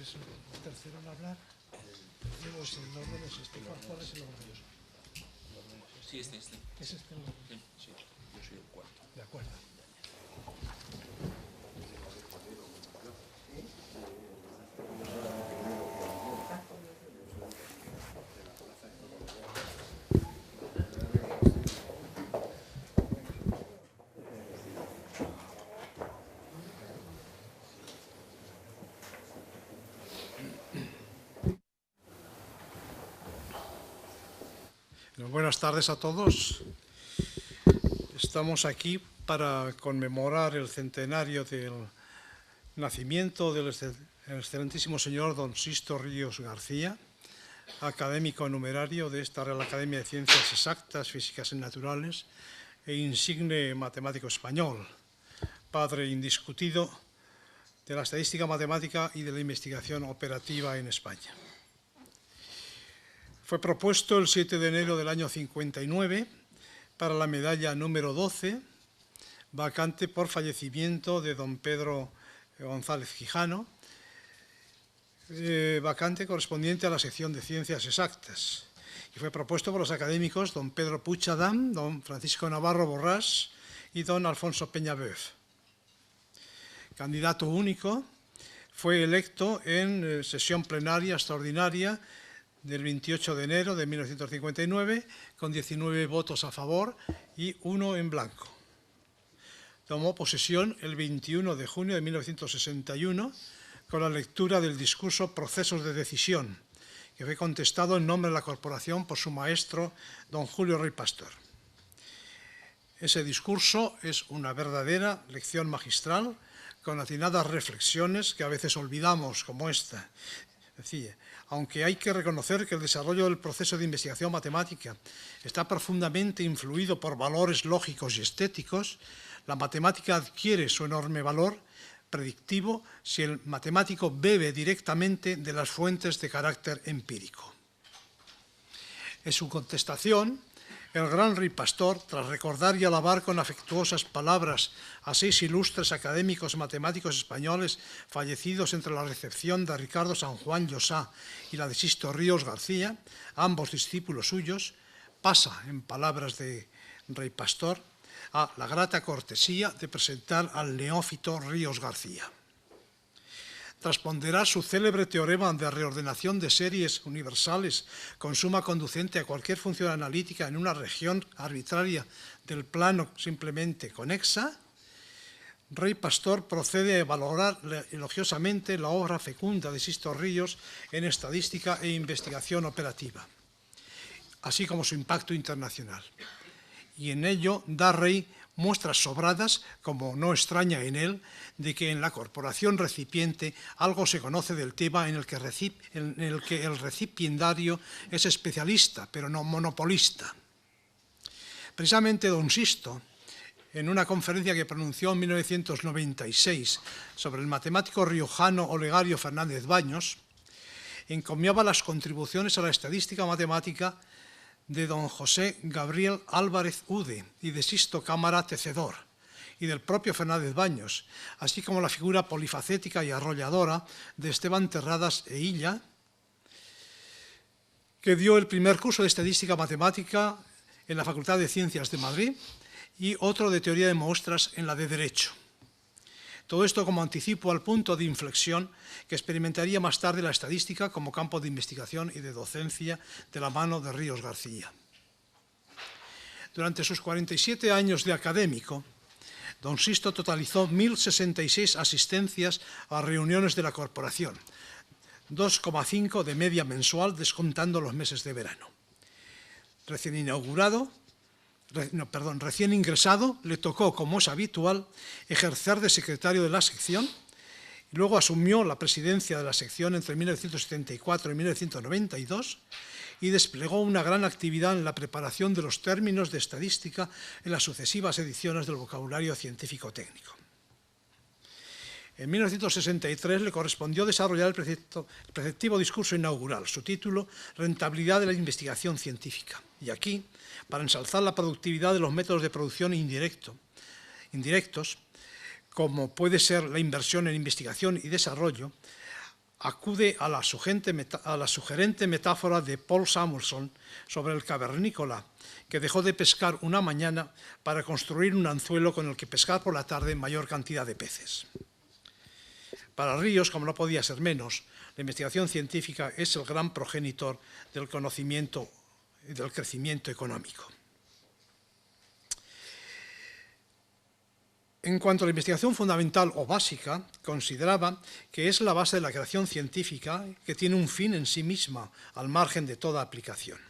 es el tercero en hablar. Luego es el orden, es este. ¿Cuál es el orden? Sí, este. ¿Es este el orden? Sí, yo soy el cuarto. De acuerdo. Buenas tardes a todos. Estamos aquí para conmemorar el centenario del nacimiento del excelentísimo señor don Sisto Ríos García, académico numerario de esta Real Academia de Ciencias Exactas, Físicas y Naturales e insigne matemático español, padre indiscutido de la estadística matemática y de la investigación operativa en España. Fue propuesto el 7 de enero del año 59 para la medalla número 12, vacante por fallecimiento de don Pedro González Quijano, vacante correspondiente a la sección de Ciencias Exactas. Y fue propuesto por los académicos don Pedro Puig Adam, don Francisco Navarro Borrás y don Alfonso Peñabeuf. Candidato único, fue electo en sesión plenaria extraordinaria del 28 de enero de 1959, con 19 votos a favor y 1 en blanco. Tomó posesión el 21 de junio de 1961 con la lectura del discurso Procesos de Decisión, que fue contestado en nombre de la corporación por su maestro, don Julio Rey Pastor. Ese discurso es una verdadera lección magistral, con atinadas reflexiones que a veces olvidamos, como esta. Decía, aunque hay que reconocer que el desarrollo del proceso de investigación matemática está profundamente influido por valores lógicos y estéticos, la matemática adquiere su enorme valor predictivo si el matemático bebe directamente de las fuentes de carácter empírico. En su contestación, el gran Rey Pastor, tras recordar y alabar con afectuosas palabras a 6 ilustres académicos matemáticos españoles fallecidos entre la recepción de Ricardo San Juan Llosá y la de Sisto Ríos García, ambos discípulos suyos, pasa, en palabras de Rey Pastor, a la grata cortesía de presentar al neófito Ríos García. Tras ponderar su célebre teorema de reordenación de series universales con suma conducente a cualquier función analítica en una región arbitraria del plano simplemente conexa, Rey Pastor procede a valorar elogiosamente la obra fecunda de Sisto Ríos en estadística e investigación operativa, así como su impacto internacional. Y en ello da Rey muestras sobradas, como no extraña en él, de que en la corporación recipiente algo se conoce del tema en el que el recipiendario es especialista, pero no monopolista. Precisamente don Sisto, en una conferencia que pronunció en 1996 sobre el matemático riojano Olegario Fernández Baños, encomiaba las contribuciones a la estadística matemática de don José Gabriel Álvarez Ude y de Sisto Cámara Tecedor, y del propio Fernández Baños, así como la figura polifacética y arrolladora de Esteban Terradas e Illa, que dio el primer curso de estadística matemática en la Facultad de Ciencias de Madrid y otro de teoría de muestras en la de Derecho. Todo esto como anticipo al punto de inflexión que experimentaría más tarde la estadística como campo de investigación y de docencia de la mano de Ríos García. Durante sus 47 años de académico, don Sisto totalizó 1.066 asistencias a reuniones de la corporación, 2,5 de media mensual descontando los meses de verano. Recién ingresado, le tocó, como es habitual, ejercer de secretario de la sección y luego asumió la presidencia de la sección entre 1974 y 1992 y desplegó una gran actividad en la preparación de los términos de estadística en las sucesivas ediciones del vocabulario científico-técnico. En 1963 le correspondió desarrollar el preceptivo discurso inaugural, su título Rentabilidad de la investigación científica. Y aquí, para ensalzar la productividad de los métodos de producción indirectos, como puede ser la inversión en investigación y desarrollo, acude a la sugerente metáfora de Paul Samuelson sobre el cavernícola, que dejó de pescar una mañana para construir un anzuelo con el que pescar por la tarde mayor cantidad de peces. Para Ríos, como no podía ser menos, la investigación científica es el gran progenitor del conocimiento y del crecimiento económico. En cuanto a la investigación fundamental o básica, consideraba que es la base de la creación científica, que tiene un fin en sí misma, al margen de toda aplicación.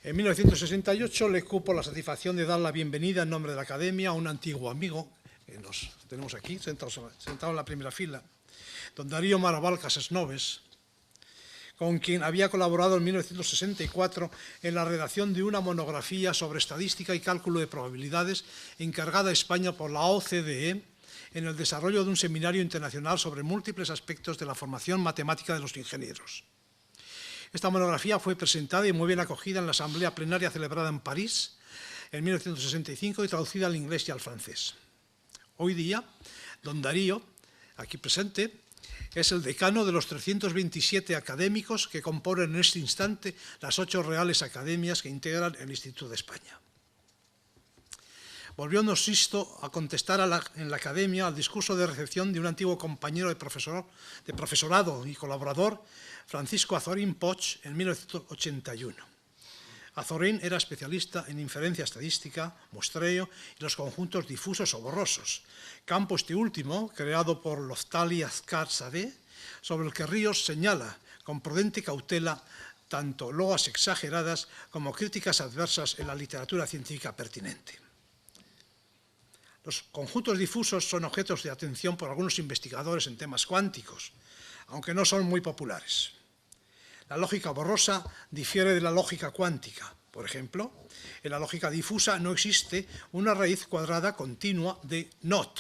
En 1968 le cupo la satisfacción de dar la bienvenida en nombre de la Academia a un antiguo amigo, que nos tenemos aquí, sentado en la primera fila, don Darío Maravall Casasnoves, con quien había colaborado en 1964 en la redacción de una monografía sobre estadística y cálculo de probabilidades encargada a España por la OCDE en el desarrollo de un seminario internacional sobre múltiples aspectos de la formación matemática de los ingenieros. Esta monografía fue presentada y muy bien acogida en la asamblea plenaria celebrada en París en 1965 y traducida al inglés y al francés. Hoy día, don Darío, aquí presente, es el decano de los 327 académicos que componen en este instante las 8 reales academias que integran el Instituto de España. Volvió don Sisto a contestar en la Academia al discurso de recepción de un antiguo compañero de profesorado y colaborador, Francisco Azorín Poch, en 1981. Azorín era especialista en inferencia estadística, muestreo y los conjuntos difusos o borrosos, campo este último creado por Loftali Azcar-Sadeh, sobre el que Ríos señala con prudente cautela tanto loas exageradas como críticas adversas en la literatura científica pertinente. Los conjuntos difusos son objetos de atención por algunos investigadores en temas cuánticos, aunque no son muy populares. La lógica borrosa difiere de la lógica cuántica. Por ejemplo, en la lógica difusa no existe una raíz cuadrada continua de not,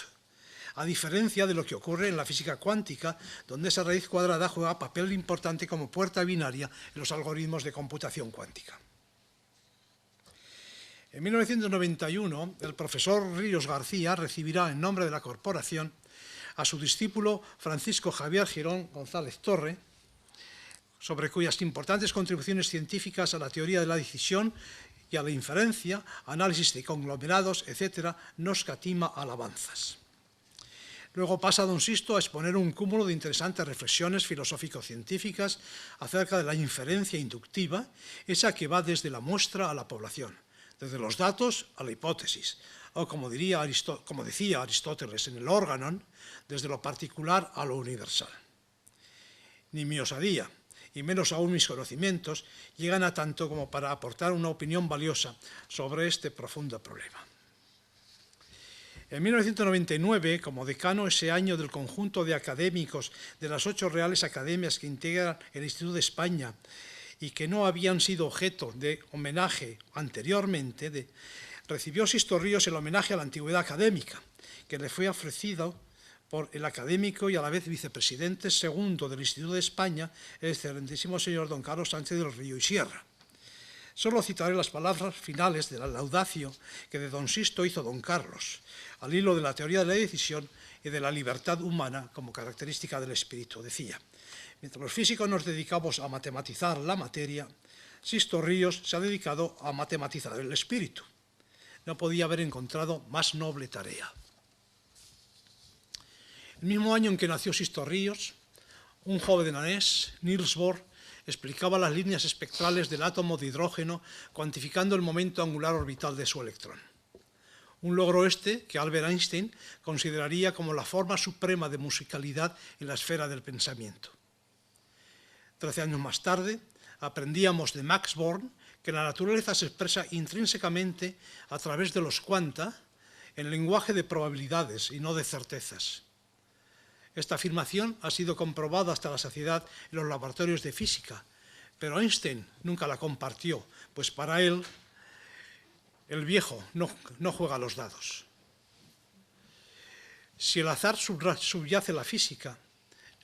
a diferencia de lo que ocurre en la física cuántica, donde esa raíz cuadrada juega papel importante como puerta binaria en los algoritmos de computación cuántica. En 1991, el profesor Ríos García recibirá en nombre de la corporación a su discípulo Francisco Javier Girón González Torre, sobre cuyas importantes contribuciones científicas a la teoría de la decisión y a la inferencia, análisis de conglomerados, etc., no escatima alabanzas. Luego pasa don Sisto a exponer un cúmulo de interesantes reflexiones filosófico-científicas acerca de la inferencia inductiva, esa que va desde la muestra a la población, desde los datos a la hipótesis, o como decía Aristóteles en el Organon, desde lo particular a lo universal. Ni mi osadía, y menos aún mis conocimientos, llegan a tanto como para aportar una opinión valiosa sobre este profundo problema. En 1999, como decano ese año del conjunto de académicos de las 8 reales academias que integran el Instituto de España y que no habían sido objeto de homenaje anteriormente, recibió Sisto Ríos el homenaje a la antigüedad académica, que le fue ofrecido por el académico y a la vez vicepresidente segundo del Instituto de España, el excelentísimo señor don Carlos Sánchez del Río y Sierra. Solo citaré las palabras finales de la laudatio que de don Sisto hizo don Carlos, al hilo de la teoría de la decisión y de la libertad humana como característica del espíritu. Decía: mientras los físicos nos dedicamos a matematizar la materia, Sisto Ríos se ha dedicado a matematizar el espíritu. No podía haber encontrado más noble tarea. El mismo año en que nació Sisto Ríos, un joven danés, Niels Bohr, explicaba las líneas espectrales del átomo de hidrógeno cuantificando el momento angular orbital de su electrón. Un logro que Albert Einstein consideraría como la forma suprema de musicalidad en la esfera del pensamiento. 13 años más tarde, aprendíamos de Max Born que la naturaleza se expresa intrínsecamente a través de los cuanta en lenguaje de probabilidades y no de certezas. Esta afirmación ha sido comprobada hasta la saciedad en los laboratorios de física, pero Einstein nunca la compartió, pues para él el viejo no juega a los dados. Si el azar subyace la física,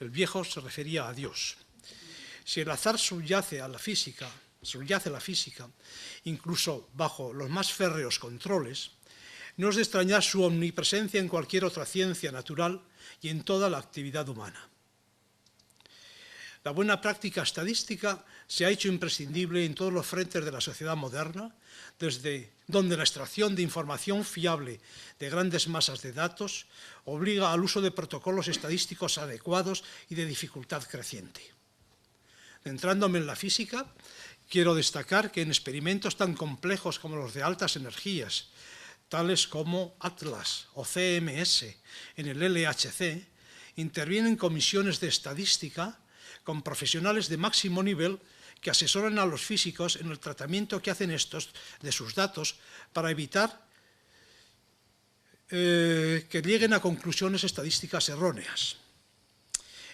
el viejo se refería a Dios. Si el azar subyace la física, incluso bajo los más férreos controles, no es de extrañar su omnipresencia en cualquier otra ciencia natural y en toda la actividad humana. La buena práctica estadística se ha hecho imprescindible en todos los frentes de la sociedad moderna, desde donde la extracción de información fiable de grandes masas de datos obliga al uso de protocolos estadísticos adecuados y de dificultad creciente. Centrándome en la física, quiero destacar que en experimentos tan complejos como los de altas energías, tales como ATLAS o CMS en el LHC, intervienen comisiones de estadística con profesionales de máximo nivel que asesoran a los físicos en el tratamiento que hacen estos de sus datos para evitar que lleguen a conclusiones estadísticas erróneas.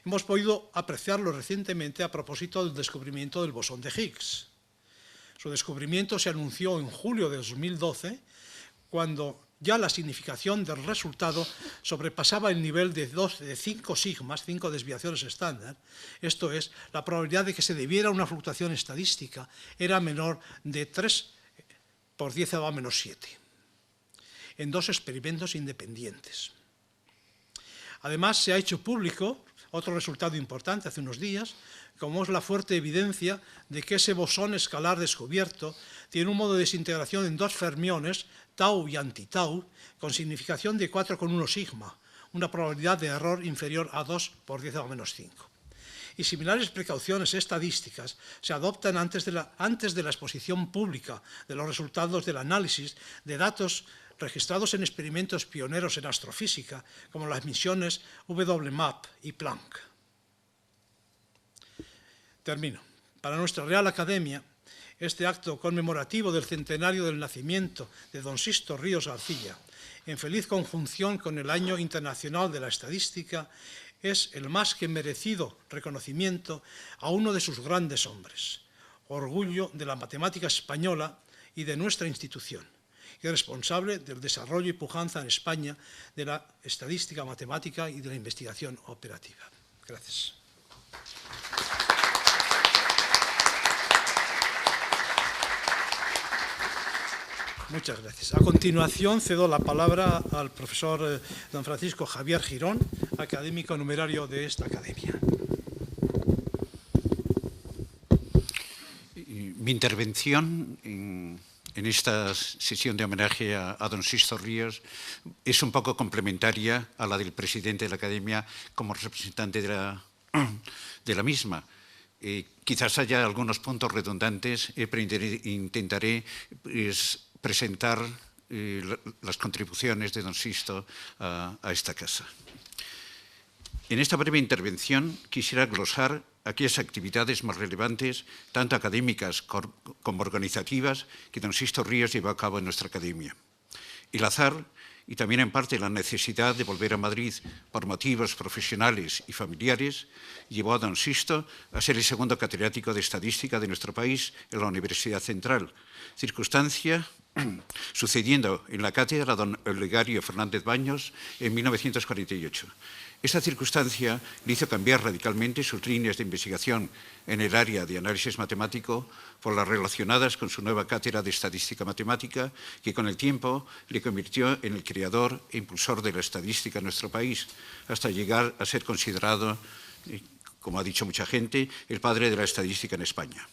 Hemos podido apreciarlo recientemente a propósito del descubrimiento del bosón de Higgs. Su descubrimiento se anunció en julio de 2012, cuando ya la significación del resultado sobrepasaba el nivel de 5 sigmas, 5 desviaciones estándar. Esto es, la probabilidad de que se debiera a una fluctuación estadística era menor de 3 por 10 a la menos 7, en 2 experimentos independientes. Además, se ha hecho público otro resultado importante hace unos días, como es la fuerte evidencia de que ese bosón escalar descubierto tiene un modo de desintegración en 2 fermiones, tau y anti-tau, con significación de 4,1 sigma, una probabilidad de error inferior a 2 por 10 a la menos 5. Y similares precauciones estadísticas se adoptan antes de la exposición pública de los resultados del análisis de datos registrados en experimentos pioneros en astrofísica, como las misiones WMAP y Planck. Termino. Para nuestra Real Academia, este acto conmemorativo del centenario del nacimiento de don Sisto Ríos García, en feliz conjunción con el Año Internacional de la Estadística, es el más que merecido reconocimiento a uno de sus grandes hombres, orgullo de la matemática española y de nuestra institución, y responsable del desarrollo y pujanza en España de la estadística matemática y de la investigación operativa. Gracias. Muchas gracias. A continuación cedo la palabra al profesor don Francisco Javier Girón, académico numerario de esta academia. Mi intervención en esta sesión de homenaje a don Sisto Ríos es un poco complementaria a la del presidente de la Academia como representante de la misma. Quizás haya algunos puntos redundantes, pero intentaré presentar las contribuciones de don Sisto a esta casa. En esta breve intervención quisiera glosar aquellas actividades más relevantes, tanto académicas como organizativas, que don Sisto Ríos llevó a cabo en nuestra academia. El azar y también en parte la necesidad de volver a Madrid por motivos profesionales y familiares llevó a don Sisto a ser el segundo catedrático de estadística de nuestro país en la Universidad Central, circunstancia sucediendo en la cátedra a don Olegario Fernández Baños en 1948. Esta circunstancia le hizo cambiar radicalmente sus líneas de investigación en el área de análisis matemático por las relacionadas con su nueva cátedra de estadística matemática, que con el tiempo le convirtió en el creador e impulsor de la estadística en nuestro país, hasta llegar a ser considerado, como ha dicho mucha gente, el padre de la estadística en España.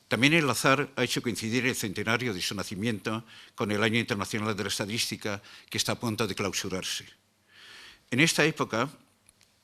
También el azar ha hecho coincidir el centenario de su nacimiento con el Año Internacional de la Estadística, que está a punto de clausurarse. En esta época,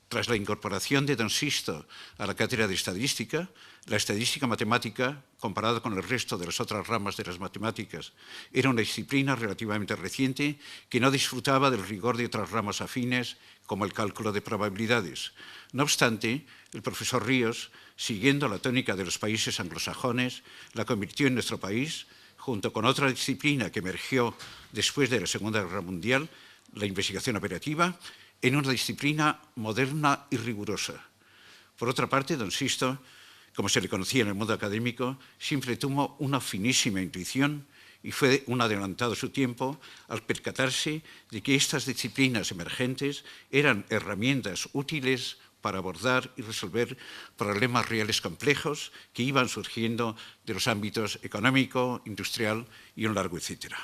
tras la incorporación de don Sisto a la cátedra de estadística, la estadística matemática, comparada con el resto de las otras ramas de las matemáticas, era una disciplina relativamente reciente que no disfrutaba del rigor de otras ramas afines, como el cálculo de probabilidades. No obstante, el profesor Ríos, siguiendo la tónica de los países anglosajones, la convirtió en nuestro país, junto con otra disciplina que emergió después de la Segunda Guerra Mundial, la investigación operativa, en una disciplina moderna y rigurosa. Por otra parte, don Sisto, como se le conocía en el mundo académico, siempre tuvo una finísima intuición y fue un adelantado a su tiempo al percatarse de que estas disciplinas emergentes eran herramientas útiles para abordar y resolver problemas reales complejos que iban surgiendo de los ámbitos económico, industrial y un largo etcétera.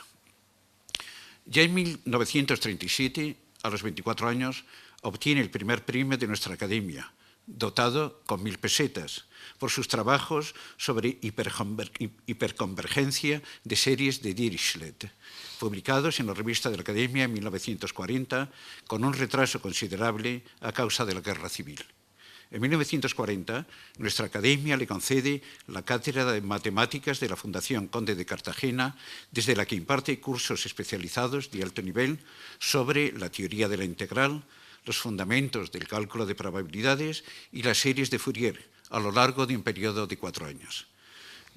Ya en 1937, a los 24 años, obtiene el primer premio de nuestra academia, dotado con 1.000 pesetas, por sus trabajos sobre hiperconvergencia de series de Dirichlet, publicados en la revista de la Academia en 1940, con un retraso considerable a causa de la Guerra Civil. En 1940, nuestra Academia le concede la Cátedra de Matemáticas de la Fundación Conde de Cartagena, desde la que imparte cursos especializados de alto nivel sobre la teoría de la integral, los fundamentos del cálculo de probabilidades y las series de Fourier, a lo largo de un periodo de 4 años.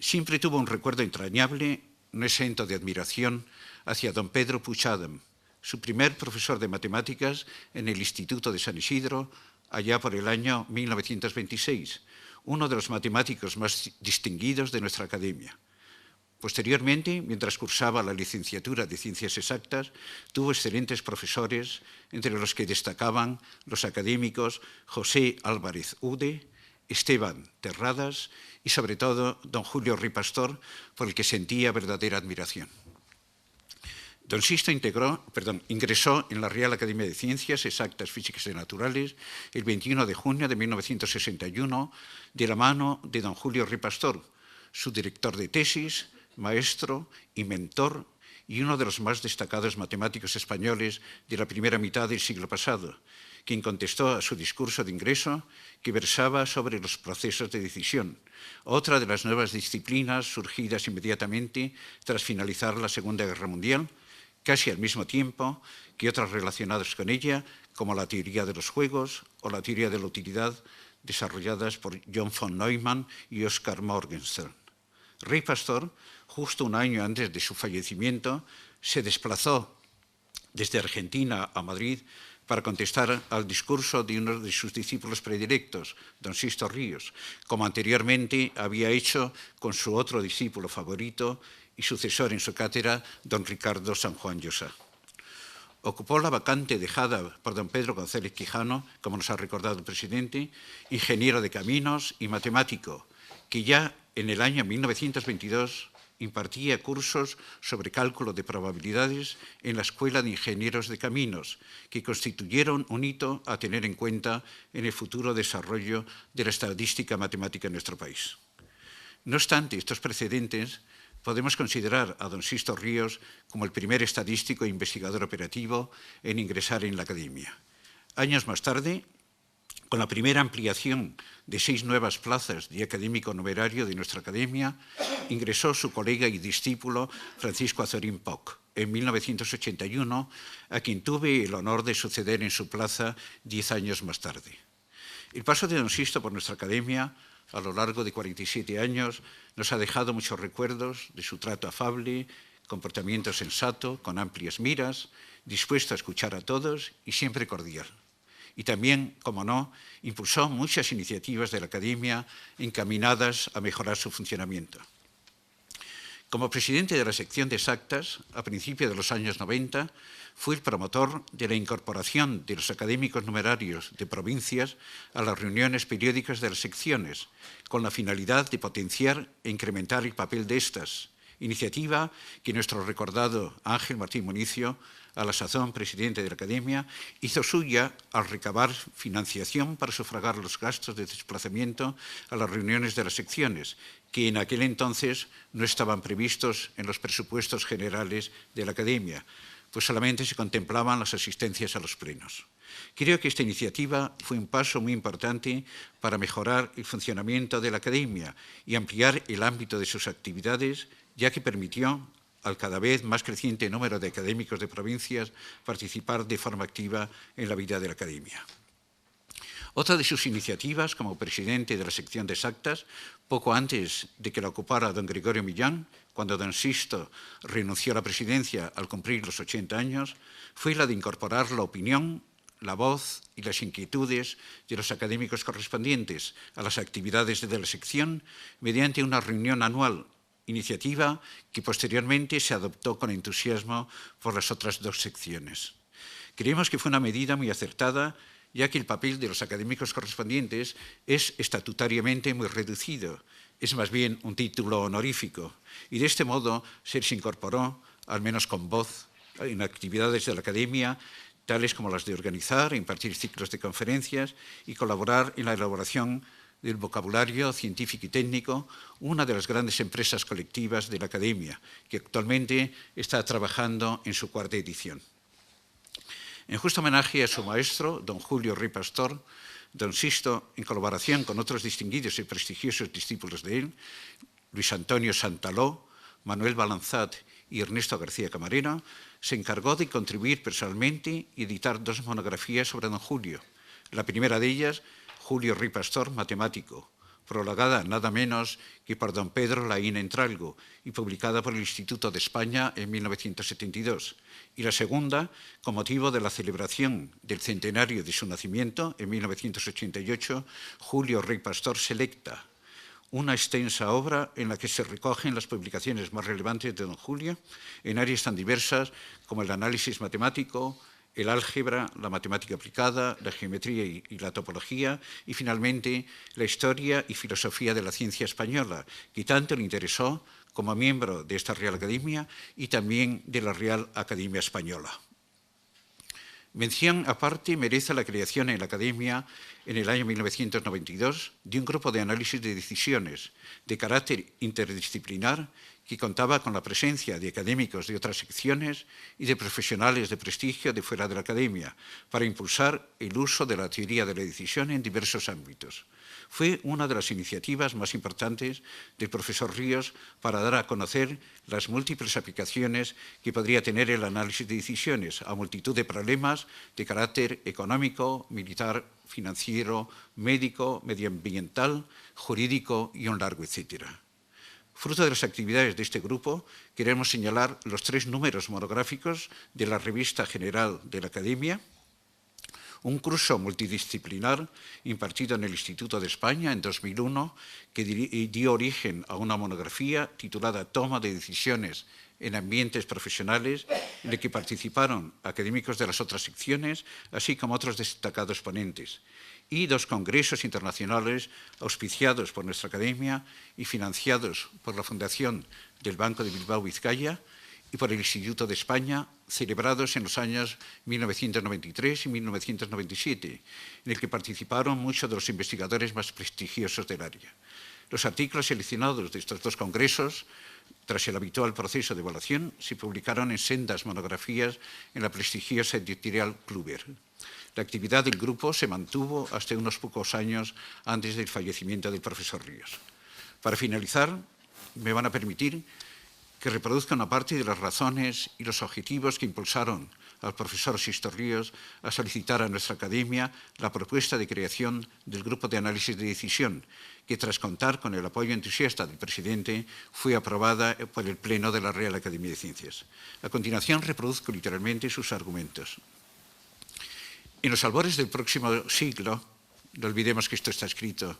Siempre tuvo un recuerdo entrañable, no exento de admiración, hacia don Pedro Puigdàdam, su primer profesor de matemáticas en el Instituto de San Isidro, allá por el año 1926, uno de los matemáticos más distinguidos de nuestra academia. Posteriormente, mientras cursaba la licenciatura de Ciencias Exactas, tuvo excelentes profesores, entre los que destacaban los académicos José Álvarez Ude, Esteban Terradas y, sobre todo, don Julio Ripastor, por el que sentía verdadera admiración. Don Sisto ingresó en la Real Academia de Ciencias Exactas, Físicas y Naturales el 21 de junio de 1961, de la mano de don Julio Ripastor, su director de tesis, maestro y mentor, y uno de los más destacados matemáticos españoles de la primera mitad del siglo pasado, quien contestó a su discurso de ingreso que versaba sobre los procesos de decisión, otra de las nuevas disciplinas surgidas inmediatamente tras finalizar la Segunda Guerra Mundial, casi al mismo tiempo que otras relacionadas con ella, como la teoría de los juegos o la teoría de la utilidad, desarrolladas por John von Neumann y Oskar Morgenstern. Ripastor, justo un año antes de su fallecimiento, se desplazó desde Argentina a Madrid para contestar al discurso de uno de sus discípulos predilectos, don Sisto Ríos, como anteriormente había hecho con su otro discípulo favorito y sucesor en su cátedra, don Ricardo San Juan Llosa. Ocupó la vacante dejada por don Pedro González Quijano, como nos ha recordado el presidente, ingeniero de caminos y matemático, que ya en el año 1922 impartía cursos sobre cálculo de probabilidades en la Escuela de Ingenieros de Caminos, que constituyeron un hito a tener en cuenta en el futuro desarrollo de la estadística matemática en nuestro país. No obstante estos precedentes, podemos considerar a don Sisto Ríos como el primer estadístico e investigador operativo en ingresar en la Academia. Años más tarde, con la primera ampliación de 6 nuevas plazas de académico numerario de nuestra Academia, ingresó su colega y discípulo Francisco Azorín Poch en 1981, a quien tuve el honor de suceder en su plaza 10 años más tarde. El paso de don Sisto por nuestra Academia, a lo largo de 47 años, nos ha dejado muchos recuerdos de su trato afable, comportamiento sensato, con amplias miras, dispuesto a escuchar a todos y siempre cordial. Y también, como no, impulsó muchas iniciativas de la Academia encaminadas a mejorar su funcionamiento. Como presidente de la sección de exactas, a principios de los años 90, fue el promotor de la incorporación de los académicos numerarios de provincias a las reuniones periódicas de las secciones, con la finalidad de potenciar e incrementar el papel de estas, iniciativa que nuestro recordado Ángel Martín Municio, a la sazón presidente de la Academia, hizo suya al recabar financiación para sufragar los gastos de desplazamiento a las reuniones de las secciones, que en aquel entonces no estaban previstos en los presupuestos generales de la Academia, pues solamente se contemplaban las asistencias a los plenos. Creo que esta iniciativa fue un paso muy importante para mejorar el funcionamiento de la Academia y ampliar el ámbito de sus actividades, ya que permitió al cada vez más creciente número de académicos de provincias participar de forma activa en la vida de la Academia. Otra de sus iniciativas como presidente de la sección de exactas, poco antes de que la ocupara don Gregorio Millán, cuando don Sisto renunció a la presidencia al cumplir los 80 años, fue la de incorporar la opinión, la voz y las inquietudes de los académicos correspondientes a las actividades de la sección mediante una reunión anual, iniciativa que posteriormente se adoptó con entusiasmo por las otras 2 secciones. Creemos que fue una medida muy acertada, ya que el papel de los académicos correspondientes es estatutariamente muy reducido, es más bien un título honorífico, y de este modo se les incorporó, al menos con voz, en actividades de la Academia, tales como las de organizar e impartir ciclos de conferencias y colaborar en la elaboración del vocabulario científico y técnico, una de las grandes empresas colectivas de la Academia, que actualmente está trabajando en su 4ª edición. En justo homenaje a su maestro, don Julio Rey Pastor, don Sisto, en colaboración con otros distinguidos y prestigiosos discípulos de él, Luis Antonio Santaló, Manuel Balanzat y Ernesto García Camarero, se encargó de contribuir personalmente y editar 2 monografías sobre don Julio. La primera de ellas, Julio Rey Pastor, matemático, prologada nada menos que por don Pedro Laín Entralgo y publicada por el Instituto de España en 1972. Y la segunda, con motivo de la celebración del centenario de su nacimiento en 1988, Julio Rey Pastor Selecta, una extensa obra en la que se recogen las publicaciones más relevantes de don Julio en áreas tan diversas como el análisis matemático, el álgebra, la matemática aplicada, la geometría y la topología, y finalmente la historia y filosofía de la ciencia española, que tanto le interesó como miembro de esta Real Academia y también de la Real Academia Española. Mención aparte merece la creación en la Academia en el año 1992 de un grupo de análisis de decisiones de carácter interdisciplinar que contaba con la presencia de académicos de otras secciones y de profesionales de prestigio de fuera de la Academia para impulsar el uso de la teoría de la decisión en diversos ámbitos. Fue una de las iniciativas más importantes del profesor Ríos para dar a conocer las múltiples aplicaciones que podría tener el análisis de decisiones a multitud de problemas de carácter económico, militar, financiero, médico, medioambiental, jurídico y un largo etcétera. Fruto de las actividades de este grupo, queremos señalar los 3 números monográficos de la Revista General de la Academia, un curso multidisciplinar impartido en el Instituto de España en 2001 que dio origen a una monografía titulada Toma de decisiones en ambientes profesionales, en el que participaron académicos de las otras secciones, así como otros destacados ponentes, y 2 congresos internacionales auspiciados por nuestra Academia y financiados por la Fundación del Banco de Bilbao Vizcaya y por el Instituto de España, celebrados en los años 1993 y 1997, en el que participaron muchos de los investigadores más prestigiosos del área. Los artículos seleccionados de estos 2 congresos, tras el habitual proceso de evaluación, se publicaron en sendas monografías en la prestigiosa editorial Kluwer. La actividad del grupo se mantuvo hasta unos pocos años antes del fallecimiento del profesor Ríos. Para finalizar, me van a permitir que reproduzca una parte de las razones y los objetivos que impulsaron al profesor Sisto Ríos a solicitar a nuestra Academia la propuesta de creación del Grupo de Análisis de Decisión, que tras contar con el apoyo entusiasta del presidente, fue aprobada por el Pleno de la Real Academia de Ciencias. A continuación, reproduzco literalmente sus argumentos. En los albores del próximo siglo, no olvidemos que esto está escrito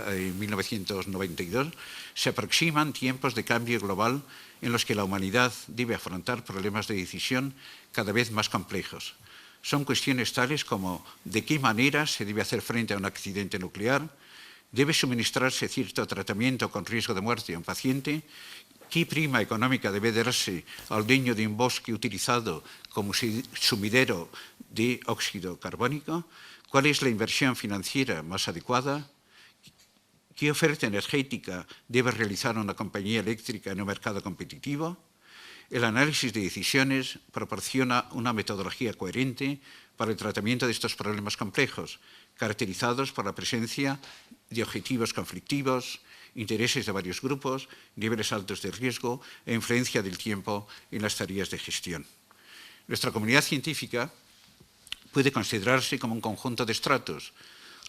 en 1992, se aproximan tiempos de cambio global en los que la humanidad debe afrontar problemas de decisión cada vez más complejos. Son cuestiones tales como de qué manera se debe hacer frente a un accidente nuclear, debe suministrarse cierto tratamiento con riesgo de muerte a un paciente, qué prima económica debe darse al dueño de un bosque utilizado como sumidero de óxido carbónico, cuál es la inversión financiera más adecuada, qué oferta energética debe realizar una compañía eléctrica en un mercado competitivo. El análisis de decisiones proporciona una metodología coherente para el tratamiento de estos problemas complejos, caracterizados por la presencia de objetivos conflictivos, intereses de varios grupos, niveles altos de riesgo e influencia del tiempo en las tareas de gestión. Nuestra comunidad científica puede considerarse como un conjunto de estratos: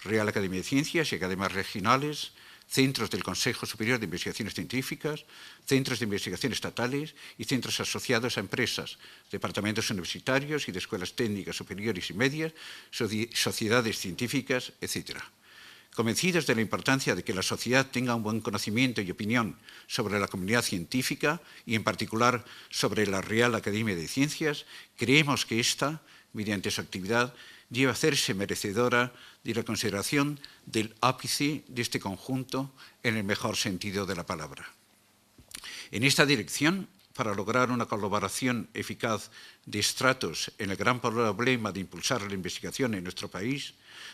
Real Academia de Ciencias y academias regionales, centros del Consejo Superior de Investigaciones Científicas, centros de investigación estatales y centros asociados a empresas, departamentos universitarios y de escuelas técnicas superiores y medias, sociedades científicas, etc. Convencidos de la importancia de que la sociedad tenga un buen conocimiento y opinión sobre la comunidad científica y en particular sobre la Real Academia de Ciencias, creemos que ésta, mediante su actividad, debe hacerse merecedora de la consideración del ápice de este conjunto en el mejor sentido de la palabra. En esta dirección, para lograr una colaboración eficaz de estratos en el gran problema de impulsar la investigación en nuestro país,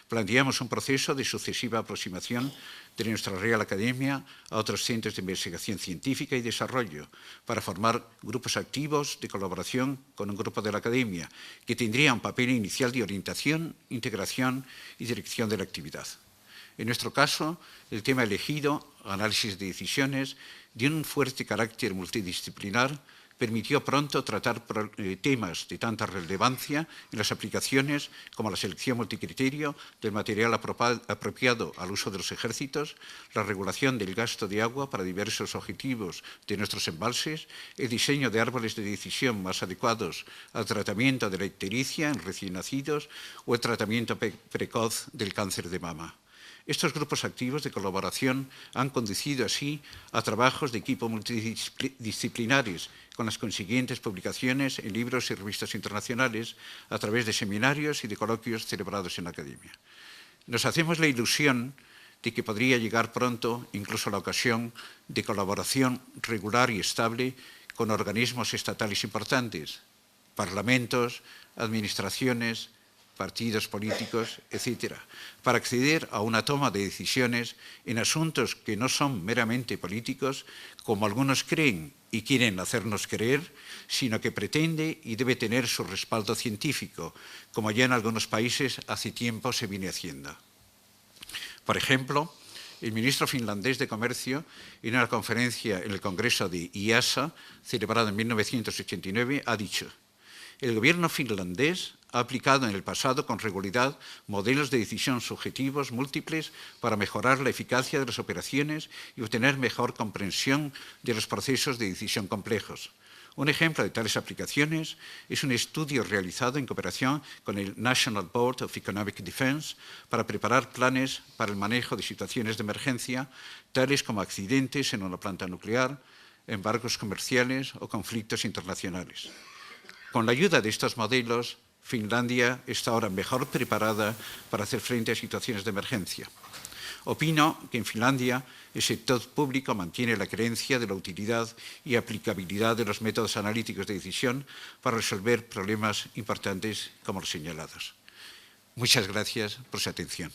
planteamos un proceso de sucesiva aproximación de nuestra Real Academia a otros centros de investigación científica y desarrollo para formar grupos activos de colaboración con un grupo de la Academia que tendría un papel inicial de orientación, integración y dirección de la actividad. En nuestro caso, el tema elegido, análisis de decisiones, de un fuerte carácter multidisciplinar, permitió pronto tratar temas de tanta relevancia en las aplicaciones como la selección multicriterio del material apropiado al uso de los ejércitos, la regulación del gasto de agua para diversos objetivos de nuestros embalses, el diseño de árboles de decisión más adecuados al tratamiento de la ictericia en recién nacidos o el tratamiento precoz del cáncer de mama. Estos grupos activos de colaboración han conducido así a trabajos de equipo multidisciplinares con las consiguientes publicaciones en libros y revistas internacionales a través de seminarios y de coloquios celebrados en la Academia. Nos hacemos la ilusión de que podría llegar pronto incluso la ocasión de colaboración regular y estable con organismos estatales importantes, parlamentos, administraciones, partidos políticos, etcétera, para acceder a una toma de decisiones en asuntos que no son meramente políticos, como algunos creen y quieren hacernos creer, sino que pretende y debe tener su respaldo científico, como ya en algunos países hace tiempo se viene haciendo. Por ejemplo, el ministro finlandés de Comercio, en una conferencia en el Congreso de IASA, celebrada en 1989, ha dicho: el gobierno finlandés ha aplicado en el pasado con regularidad modelos de decisión subjetivos múltiples para mejorar la eficacia de las operaciones y obtener mejor comprensión de los procesos de decisión complejos. Un ejemplo de tales aplicaciones es un estudio realizado en cooperación con el National Board of Economic Defense para preparar planes para el manejo de situaciones de emergencia, tales como accidentes en una planta nuclear, embargos comerciales o conflictos internacionales. Con la ayuda de estos modelos, Finlandia está ahora mejor preparada para hacer frente a situaciones de emergencia. Opino que en Finlandia el sector público mantiene la creencia de la utilidad y aplicabilidad de los métodos analíticos de decisión para resolver problemas importantes como los señalados. Muchas gracias por su atención.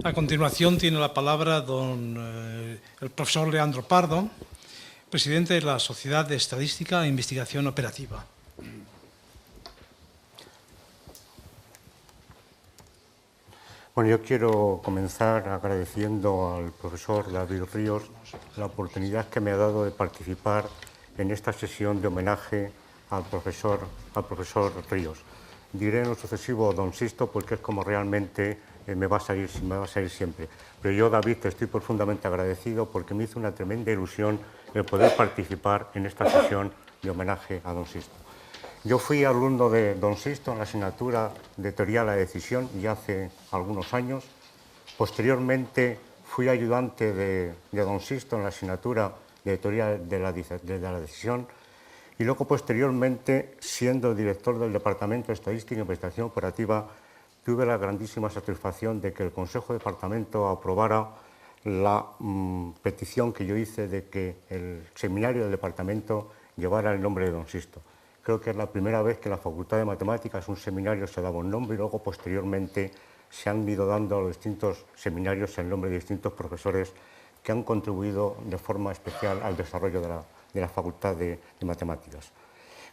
A continuación tiene la palabra el profesor Leandro Pardo, presidente de la Sociedad de Estadística e Investigación Operativa. Bueno, yo quiero comenzar agradeciendo al profesor David Ríos la oportunidad que me ha dado de participar en esta sesión de homenaje al profesor Ríos. Diré en lo sucesivo don Sisto porque es como realmente me va a salir siempre. Pero yo, David, te estoy profundamente agradecido porque me hizo una tremenda ilusión el poder participar en esta sesión de homenaje a don Sisto. Yo fui alumno de don Sisto en la asignatura de Teoría de la Decisión ya hace algunos años. Posteriormente fui ayudante de don Sisto en la asignatura de Teoría de la Decisión y luego posteriormente, siendo director del Departamento de Estadística e Investigación Operativa, tuve la grandísima satisfacción de que el Consejo de Departamento aprobara la petición que yo hice de que el seminario del departamento llevara el nombre de don Sisto. Creo que es la primera vez que en la Facultad de Matemáticas un seminario se daba un nombre y luego posteriormente se han ido dando a los distintos seminarios el nombre de distintos profesores que han contribuido de forma especial al desarrollo de la Facultad de Matemáticas.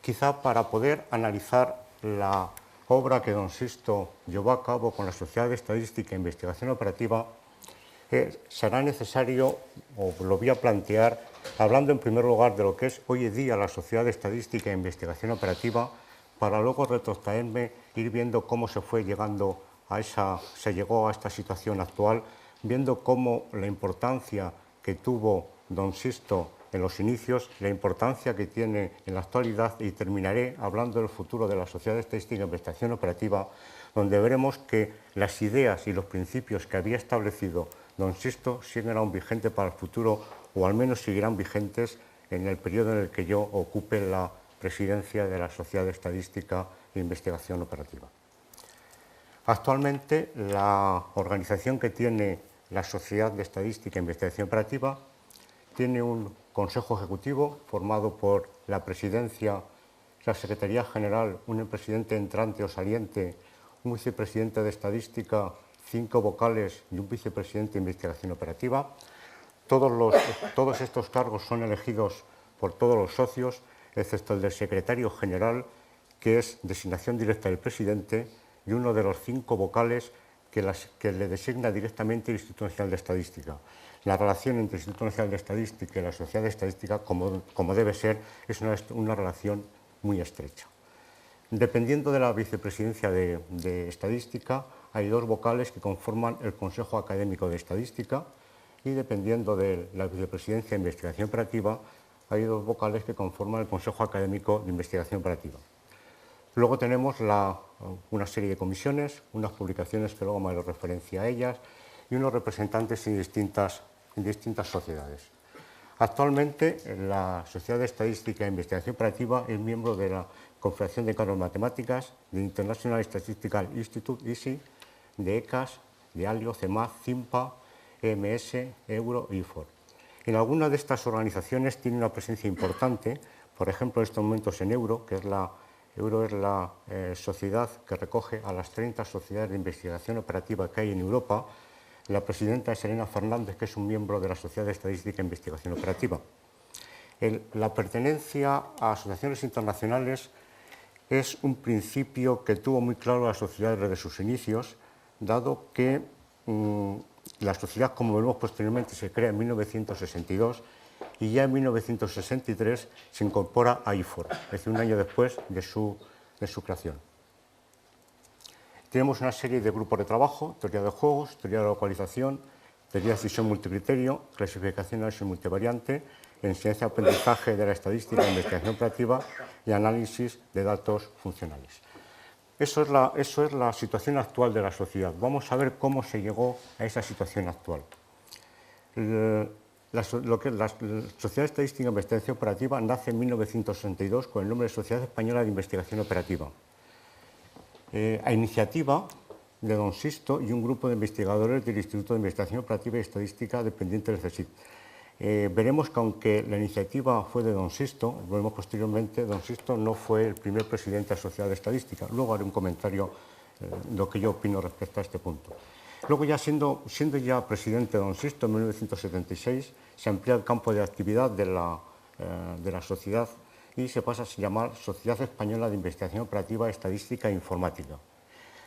Quizá para poder analizar la obra que don Sisto llevó a cabo con la Sociedad de Estadística e Investigación Operativa, será necesario, o lo voy a plantear, hablando en primer lugar de lo que es hoy en día la Sociedad de Estadística e Investigación Operativa, para luego retrotraerme, ir viendo cómo se llegó a esta situación actual, viendo cómo la importancia que tuvo don Sisto en los inicios, la importancia que tiene en la actualidad, y terminaré hablando del futuro de la Sociedad de Estadística e Investigación Operativa, donde veremos que las ideas y los principios que había establecido don Sisto siguen aún vigentes para el futuro, o al menos seguirán vigentes en el periodo en el que yo ocupe la presidencia de la Sociedad de Estadística e investigación operativa. Actualmente, la organización que tiene la Sociedad de Estadística e Investigación Operativa tiene un Consejo Ejecutivo formado por la Presidencia, la Secretaría General, un presidente entrante o saliente, un vicepresidente de Estadística, 5 vocales y un vicepresidente de Investigación Operativa. Todos estos cargos son elegidos por todos los socios, excepto el del secretario general, que es designación directa del presidente, y uno de los 5 vocales que le designa directamente el Instituto Nacional de Estadística. La relación entre el Instituto Nacional de Estadística y la Sociedad de Estadística, como debe ser, es una relación muy estrecha. Dependiendo de la vicepresidencia de Estadística, hay 2 vocales que conforman el Consejo Académico de Estadística, y dependiendo de la vicepresidencia de Investigación Operativa, hay 2 vocales que conforman el Consejo Académico de Investigación Operativa. Luego tenemos una serie de comisiones, unas publicaciones que luego me haré referencia a ellas, y unos representantes en distintas sociedades. Actualmente, la Sociedad de Estadística e Investigación Operativa es miembro de la Confederación de Cargos Matemáticas, de International Statistical Institute, ISI, de ECAS, de ALIO, CEMAD, CIMPA, EMS, Euro y IFOR. En algunas de estas organizaciones tiene una presencia importante, por ejemplo, en estos momentos en Euro, que es la sociedad que recoge a las 30 sociedades de investigación operativa que hay en Europa. La presidenta es Elena Fernández, que es un miembro de la Sociedad de Estadística e Investigación Operativa. La pertenencia a asociaciones internacionales es un principio que tuvo muy claro la sociedad desde sus inicios, dado que la sociedad, como veremos posteriormente, se crea en 1962 y ya en 1963 se incorpora a IFOR, es decir, un año después de su creación. Tenemos una serie de grupos de trabajo: teoría de juegos, teoría de localización, teoría de decisión multicriterio, clasificación y análisis multivariante, enseñanza y aprendizaje de la estadística, investigación operativa y análisis de datos funcionales. Eso es la situación actual de la sociedad. Vamos a ver cómo se llegó a esa situación actual. La Sociedad de Estadística e Investigación Operativa nace en 1962 con el nombre de Sociedad Española de Investigación Operativa, a iniciativa de don Sisto y un grupo de investigadores del Instituto de Investigación Operativa y Estadística dependiente del CSIC. Veremos que aunque la iniciativa fue de don Sisto, veremos posteriormente, don Sisto no fue el primer presidente de la Sociedad de Estadística. Luego haré un comentario de lo que yo opino respecto a este punto. Luego, ya siendo ya presidente don Sisto en 1976, se amplía el campo de actividad de la sociedad y se pasa a llamar Sociedad Española de Investigación Operativa, Estadística e Informática.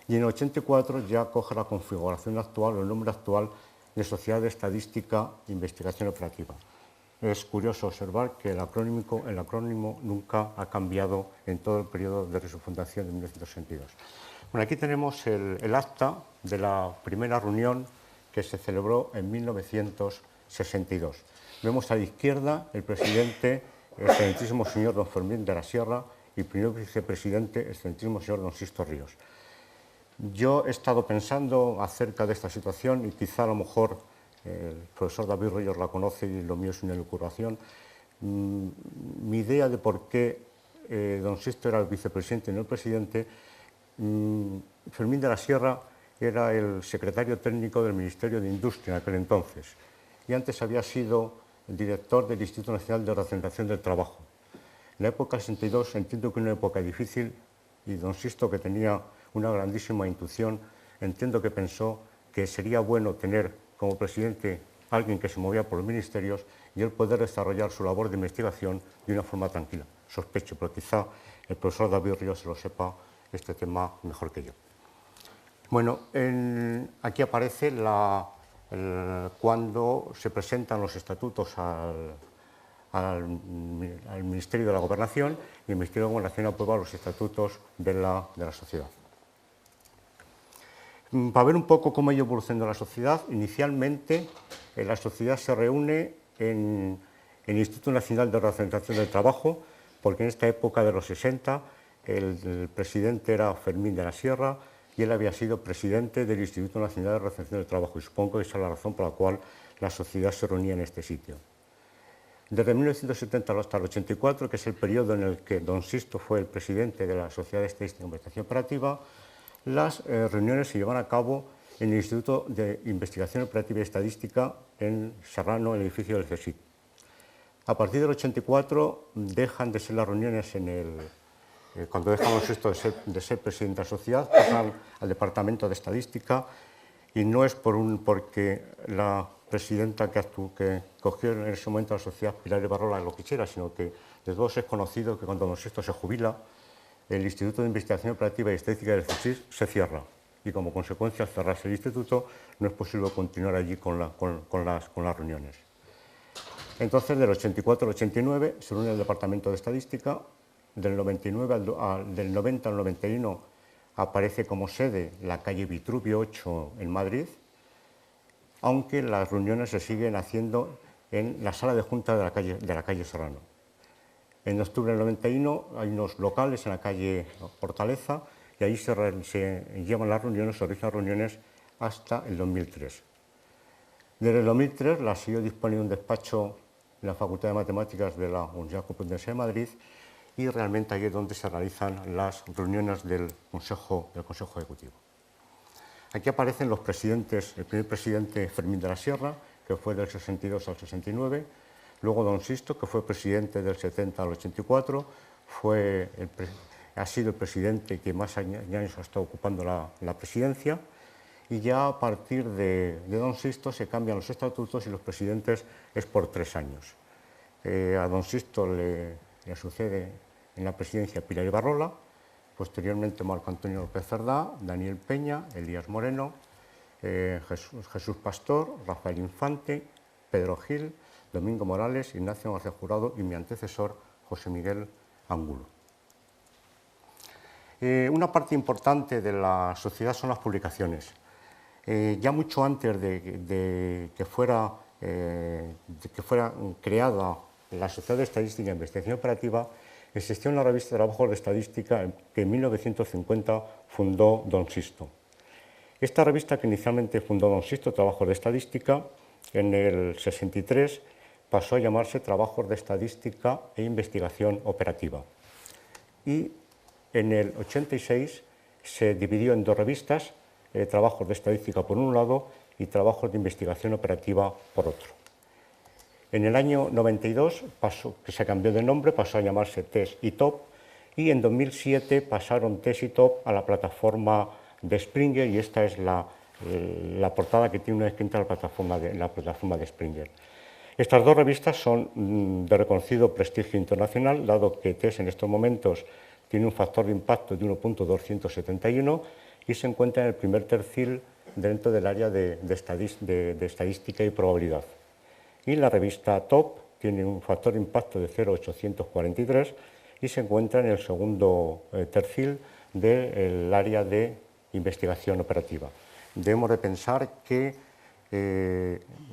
Y en el 84 ya coge la configuración actual o el nombre actual de Sociedad de Estadística e Investigación Operativa. Es curioso observar que el acrónimo nunca ha cambiado en todo el periodo de su fundación de 1962. Bueno, aquí tenemos el acta de la primera reunión que se celebró en 1962. Vemos a la izquierda el presidente, el excelentísimo señor don Fermín de la Sierra, y el primer vicepresidente, el excelentísimo señor don Sisto Ríos. Yo he estado pensando acerca de esta situación y quizá a lo mejor el profesor David Ríos la conoce y lo mío es una elucubración. Mi idea de por qué don Sisto era el vicepresidente y no el presidente. Fermín de la Sierra era el secretario técnico del Ministerio de Industria en aquel entonces y antes había sido el director del Instituto Nacional de Racionalización del Trabajo. En la época del 62 entiendo que era una época difícil y don Sisto, que tenía una grandísima intuición, entiendo que pensó que sería bueno tener como presidente a alguien que se movía por los ministerios y él poder desarrollar su labor de investigación de una forma tranquila. Sospecho, pero quizá el profesor David Ríos se lo sepa este tema mejor que yo. Bueno, aquí aparece cuando se presentan los estatutos al Ministerio de la Gobernación y el Ministerio de la Gobernación aprueba los estatutos de la sociedad. Para ver un poco cómo ha ido evolucionando la sociedad, inicialmente la sociedad se reúne en el Instituto Nacional de Racionalización del Trabajo, porque en esta época de los 60 el presidente era Fermín de la Sierra y él había sido presidente del Instituto Nacional de Racionalización del Trabajo, y supongo que esa es la razón por la cual la sociedad se reunía en este sitio. Desde 1970 hasta el 84, que es el periodo en el que don Sisto fue el presidente de la Sociedad de Estadística e Investigación Operativa, las reuniones se llevan a cabo en el Instituto de Investigación Operativa y Estadística en Serrano, en el edificio del CSIC. A partir del 84 dejan de ser las reuniones cuando dejamos esto de ser presidente de la sociedad, pasan al Departamento de Estadística, y no es porque la presidenta que cogió en ese momento la sociedad, Pilar Ibarrola, lo quisiera, sino que de todos es conocido que cuando don Sisto se jubila, el Instituto de Investigación Operativa y Estadística del CSIC se cierra, y como consecuencia al cerrarse el instituto no es posible continuar allí con las reuniones. Entonces, del 84 al 89 se reúne el Departamento de Estadística. Del 90 al 91 aparece como sede la calle Vitruvio 8 en Madrid, aunque las reuniones se siguen haciendo en la sala de junta de la calle Serrano. En octubre del 91 hay unos locales en la calle Hortaleza y ahí se llevan las reuniones, se realizan reuniones hasta el 2003. Desde el 2003 la SIO dispone de un despacho en la Facultad de Matemáticas de la Universidad Complutense de Madrid, y realmente ahí es donde se realizan las reuniones del Consejo Ejecutivo. Aquí aparecen los presidentes, el primer presidente Fermín de la Sierra, que fue del 62 al 69, luego don Sisto, que fue presidente del 70 al 84, ha sido el presidente que más años ha estado ocupando la presidencia, y ya a partir de don Sisto se cambian los estatutos y los presidentes es por 3 años. A don Sisto le sucede en la presidencia Pilar Ibarrola, posteriormente Marco Antonio López Cerdá, Daniel Peña, Elías Moreno, Jesús Pastor, Rafael Infante, Pedro Gil, Domingo Morales, Ignacio García Jurado y mi antecesor José Miguel Angulo. Una parte importante de la sociedad son las publicaciones. Ya mucho antes de que fuera creada la Sociedad de Estadística e Investigación Operativa, existía una revista de trabajos de estadística que en 1950 fundó don Sisto. Esta revista, que inicialmente fundó don Sisto, Trabajos de Estadística, en el 63 pasó a llamarse Trabajos de Estadística e Investigación Operativa. Y en el 86 se dividió en 2 revistas, Trabajos de Estadística por un lado y Trabajos de Investigación Operativa por otro. En el año 92 que se cambió de nombre, pasó a llamarse TES y TOP, y en 2007 pasaron TES y TOP a la plataforma de Springer, y esta es la portada que tiene una escrita en la plataforma de Springer. Estas 2 revistas son de reconocido prestigio internacional, dado que TES en estos momentos tiene un factor de impacto de 1.271 y se encuentra en el primer tercio dentro del área de estadística y probabilidad. Y la revista TOP tiene un factor de impacto de 0.843 y se encuentra en el segundo tercio del área de investigación operativa. Debemos de pensar que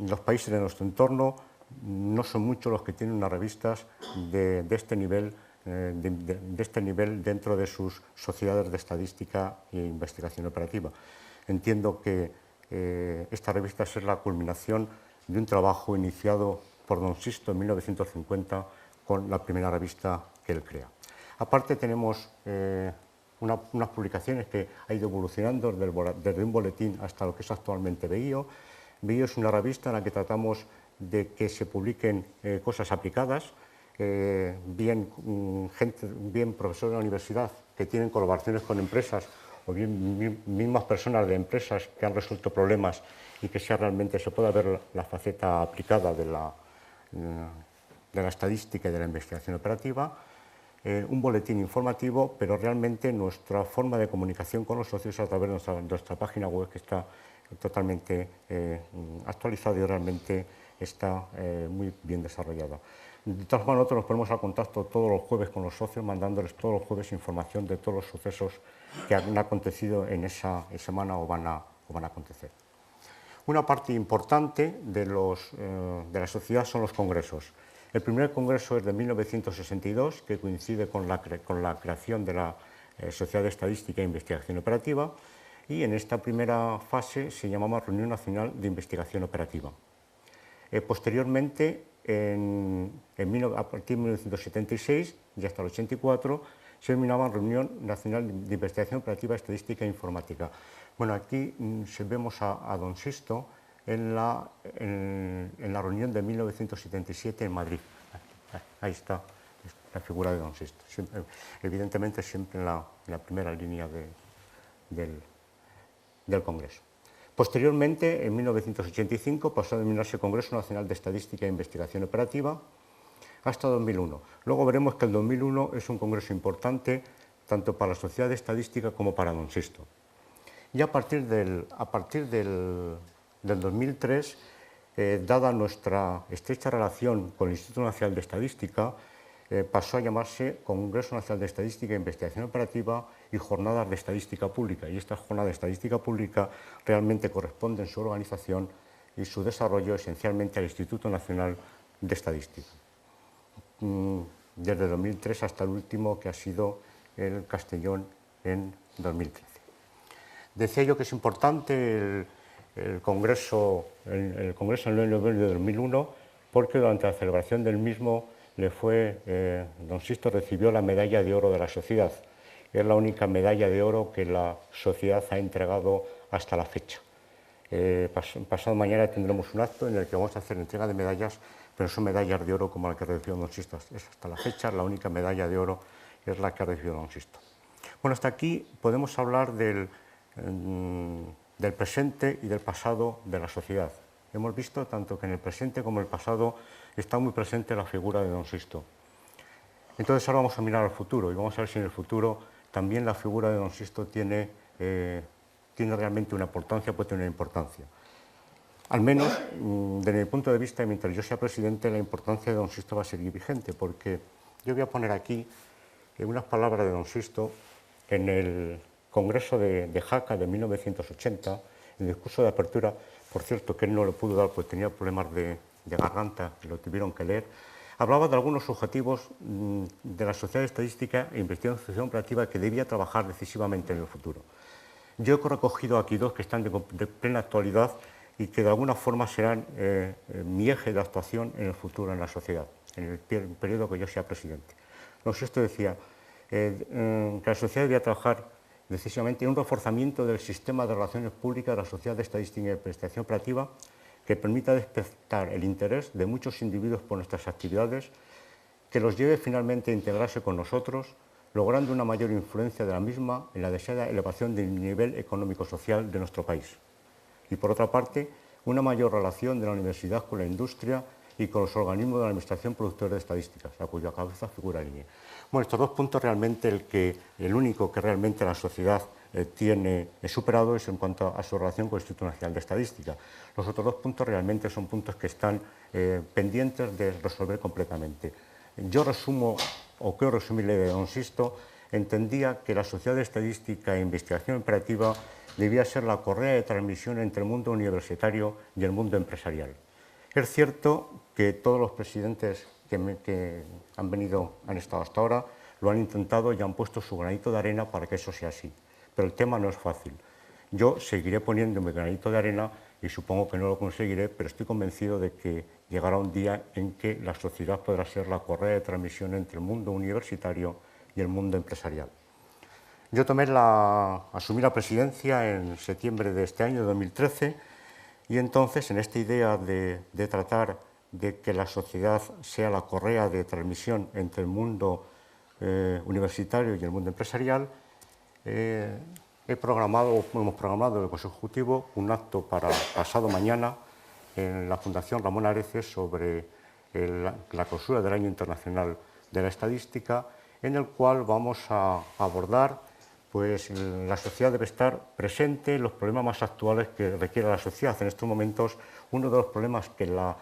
los países de nuestro entorno no son muchos los que tienen unas revistas de este nivel dentro de sus sociedades de estadística e investigación operativa. Entiendo que esta revista es la culminación de un trabajo iniciado por don Sisto en 1950 con la primera revista que él crea. Aparte tenemos unas publicaciones que ha ido evolucionando desde un boletín hasta lo que es actualmente BIO. BIO es una revista en la que tratamos de que se publiquen cosas aplicadas, bien profesores de la universidad que tienen colaboraciones con empresas o bien mismas personas de empresas que han resuelto problemas y que realmente se pueda ver la faceta aplicada de la estadística y de la investigación operativa, un boletín informativo, pero realmente nuestra forma de comunicación con los socios a través de nuestra página web, que está totalmente actualizada y realmente está muy bien desarrollada. De todas formas, nosotros nos ponemos al contacto todos los jueves con los socios, mandándoles todos los jueves información de todos los sucesos que han acontecido en esa semana o van a acontecer. Una parte importante de la sociedad son los congresos. El primer congreso es de 1962, que coincide con la creación de la Sociedad de Estadística e Investigación Operativa, y en esta primera fase se llamaba Reunión Nacional de Investigación Operativa. Posteriormente, a partir de 1976 y hasta el 84 se denominaba Reunión Nacional de Investigación Operativa, Estadística e Informática. Bueno, aquí vemos a don Sisto en la reunión de 1977 en Madrid. Ahí está la figura de don Sisto, evidentemente siempre en la primera línea del Congreso. Posteriormente, en 1985, pasó a denominarse Congreso Nacional de Estadística e Investigación Operativa hasta 2001. Luego veremos que el 2001 es un congreso importante tanto para la Sociedad de Estadística como para don Sisto. Y a partir del 2003, dada nuestra estrecha relación con el Instituto Nacional de Estadística, pasó a llamarse Congreso Nacional de Estadística e Investigación Operativa y Jornadas de Estadística Pública. Y estas jornadas de estadística pública realmente corresponden su organización y su desarrollo esencialmente al Instituto Nacional de Estadística. Desde 2003 hasta el último, que ha sido el Castellón en 2013. Decía yo que es importante el Congreso el 9 de noviembre de 2001 porque durante la celebración del mismo don Sisto recibió la medalla de oro de la sociedad. Es la única medalla de oro que la sociedad ha entregado hasta la fecha. Pasado mañana tendremos un acto en el que vamos a hacer entrega de medallas, pero son medallas de oro como la que recibió don Sisto. Es hasta la fecha la única medalla de oro es la que ha recibido don Sisto. Bueno, hasta aquí podemos hablar del presente y del pasado de la sociedad. Hemos visto tanto que en el presente como en el pasado está muy presente la figura de don Sisto. Entonces ahora vamos a mirar al futuro y vamos a ver si en el futuro también la figura de don Sisto tiene realmente una importancia, puede tener una importancia. Al menos, desde mi punto de vista, mientras yo sea presidente, la importancia de don Sisto va a seguir vigente, porque yo voy a poner aquí unas palabras de don Sisto en el Congreso de Jaca de 1980, en el discurso de apertura, por cierto, que él no lo pudo dar porque tenía problemas de garganta, que lo tuvieron que leer. Hablaba de algunos objetivos de la Sociedad de Estadística e Investigación Operativa que debía trabajar decisivamente en el futuro. Yo he recogido aquí dos que están de plena actualidad y que de alguna forma serán mi eje de actuación en el futuro en la sociedad, en el periodo que yo sea presidente. Don Sisto decía que la sociedad debía trabajar decisivamente en un reforzamiento del sistema de relaciones públicas de la Sociedad de Estadística e Investigación Operativa que permita despertar el interés de muchos individuos por nuestras actividades, que los lleve finalmente a integrarse con nosotros, logrando una mayor influencia de la misma en la deseada elevación del nivel económico-social de nuestro país. Y por otra parte, una mayor relación de la universidad con la industria y con los organismos de la Administración Productora de Estadísticas, a cuya cabeza figura el INE. Bueno, estos dos puntos realmente el único que realmente la sociedad tiene superado es en cuanto a su relación con el Instituto Nacional de Estadística. Los otros dos puntos realmente son puntos que están pendientes de resolver completamente. Yo resumo, o quiero resumirle de don Sisto, entendía que la Sociedad de Estadística e Investigación Operativa debía ser la correa de transmisión entre el mundo universitario y el mundo empresarial. Es cierto que todos los presidentes que han estado hasta ahora, lo han intentado y han puesto su granito de arena para que eso sea así. Pero el tema no es fácil. Yo seguiré poniendo mi granito de arena y supongo que no lo conseguiré, pero estoy convencido de que llegará un día en que la sociedad podrá ser la correa de transmisión entre el mundo universitario y el mundo empresarial. Yo asumí la presidencia en septiembre de este año, 2013, y entonces en esta idea de tratar de que la sociedad sea la correa de transmisión entre el mundo universitario y el mundo empresarial, hemos programado en el Consejo Ejecutivo un acto para pasado mañana en la Fundación Ramón Areces sobre la clausura del Año Internacional de la Estadística, en el cual vamos a abordar, pues la sociedad debe estar presente en los problemas más actuales que requiere la sociedad. En estos momentos, uno de los problemas que la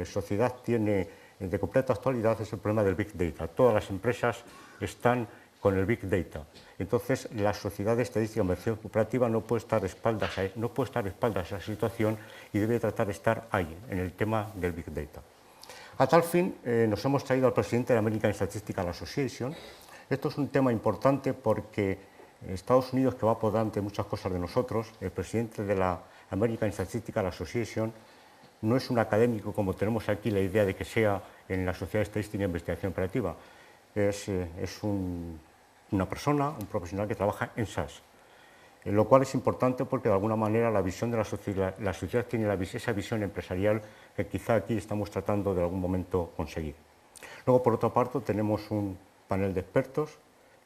sociedad tiene de completa actualidad es el problema del Big Data. Todas las empresas están con el Big Data. Entonces, la Sociedad de Estadística e Investigación Operativa no puede estar espaldas a esa situación y debe tratar de estar ahí, en el tema del Big Data. A tal fin, nos hemos traído al presidente de la American Statistical Association. Esto es un tema importante porque Estados Unidos, que va por delante muchas cosas de nosotros, el presidente de la American Statistical Association, no es un académico como tenemos aquí la idea de que sea en la Sociedad de Estadística e Investigación Operativa. Es una persona, un profesional que trabaja en SAS, lo cual es importante porque de alguna manera la visión de la sociedad tiene esa visión empresarial que quizá aquí estamos tratando de algún momento conseguir. Luego, por otra parte, tenemos un panel de expertos,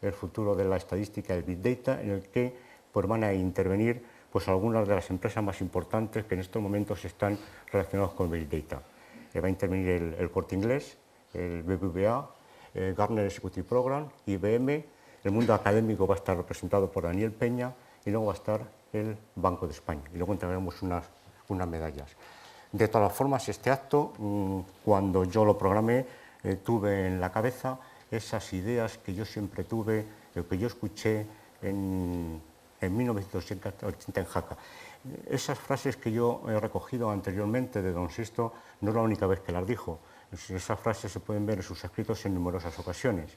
el futuro de la estadística y el Big Data, en el que pues, van a intervenir pues, algunas de las empresas más importantes que en estos momentos están relacionadas con el Big Data. Va a intervenir el Corte Inglés, el BBVA, Gartner Executive Program, IBM, el mundo académico va a estar representado por Daniel Peña y luego va a estar el Banco de España y luego entregaremos unas medallas. De todas formas, este acto, cuando yo lo programé, tuve en la cabeza esas ideas que yo siempre tuve, que yo escuché en 1980 en Jaca. Esas frases que yo he recogido anteriormente de don Sisto no es la única vez que las dijo. Esas frases se pueden ver en sus escritos en numerosas ocasiones.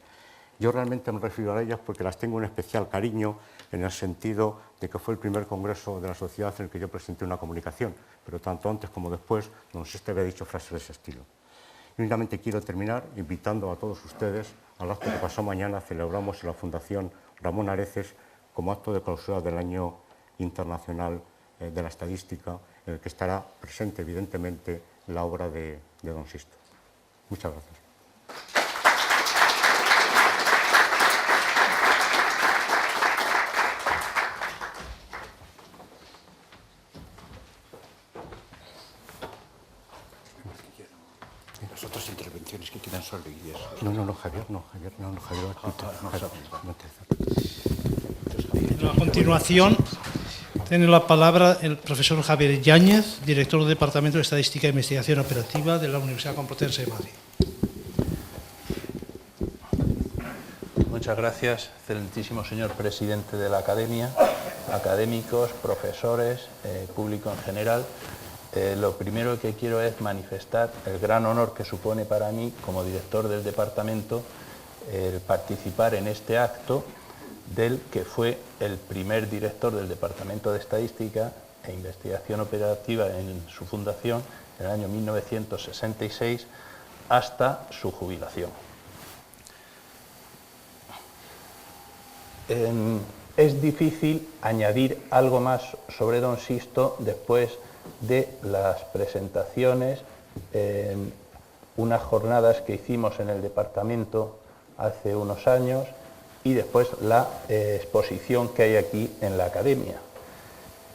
Yo realmente me refiero a ellas porque las tengo un especial cariño en el sentido de que fue el primer congreso de la sociedad en el que yo presenté una comunicación, pero tanto antes como después don Sisto había dicho frases de ese estilo. Y únicamente quiero terminar invitando a todos ustedes al acto que pasado mañana celebramos en la Fundación Ramón Areces como acto de clausura del Año Internacional de la Estadística, en el que estará presente evidentemente la obra de don Sisto. Muchas gracias. Las otras intervenciones que quedan son leídas. No, Javier. A continuación, tiene la palabra el profesor Javier Yáñez, director del Departamento de Estadística e Investigación Operativa de la Universidad Complutense de Madrid. Muchas gracias, excelentísimo señor presidente de la Academia, académicos, profesores, público en general. Lo primero que quiero es manifestar el gran honor que supone para mí, como director del departamento, el participar en este acto del que fue el primer director del Departamento de Estadística e Investigación Operativa en su fundación, en el año 1966, hasta su jubilación. Es difícil añadir algo más sobre don Sisto después de las presentaciones, unas jornadas que hicimos en el departamento hace unos años y después la exposición que hay aquí en la Academia.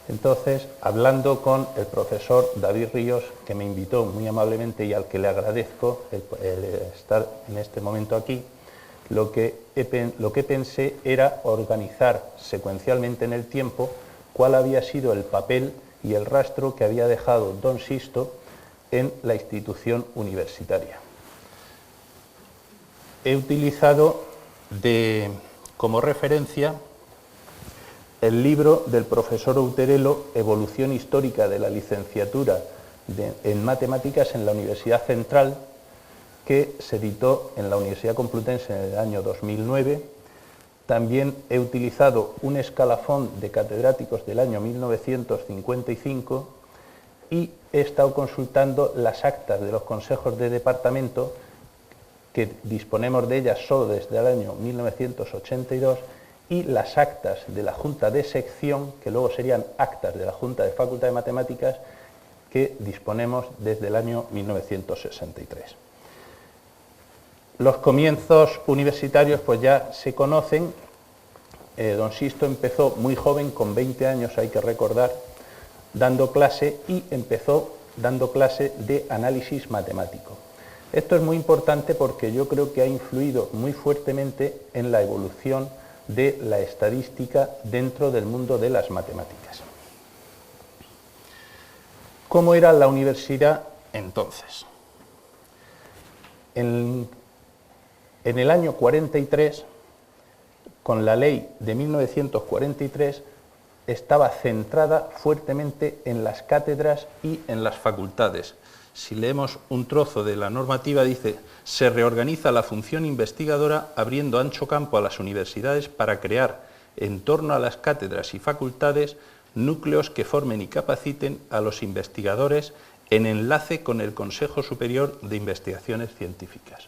Entonces, hablando con el profesor David Ríos, que me invitó muy amablemente y al que le agradezco el estar en este momento aquí, lo que pensé era organizar secuencialmente en el tiempo cuál había sido el papel y el rastro que había dejado don Sisto en la institución universitaria. He utilizado como referencia el libro del profesor Outerelo, Evolución histórica de la licenciatura en matemáticas en la Universidad Central, que se editó en la Universidad Complutense en el año 2009. También he utilizado un escalafón de catedráticos del año 1955 y he estado consultando las actas de los consejos de departamento, que disponemos de ellas solo desde el año 1982, y las actas de la Junta de Sección, que luego serían actas de la Junta de Facultad de Matemáticas, que disponemos desde el año 1963. Los comienzos universitarios pues ya se conocen. Don Sisto empezó muy joven, con 20 años hay que recordar, dando clase, y empezó dando clase de análisis matemático. Esto es muy importante porque yo creo que ha influido muy fuertemente en la evolución de la estadística dentro del mundo de las matemáticas. ¿Cómo era la universidad entonces? En el año 43, con la ley de 1943, estaba centrada fuertemente en las cátedras y en las facultades. Si leemos un trozo de la normativa, dice: se reorganiza la función investigadora abriendo ancho campo a las universidades para crear, en torno a las cátedras y facultades, núcleos que formen y capaciten a los investigadores en enlace con el Consejo Superior de Investigaciones Científicas.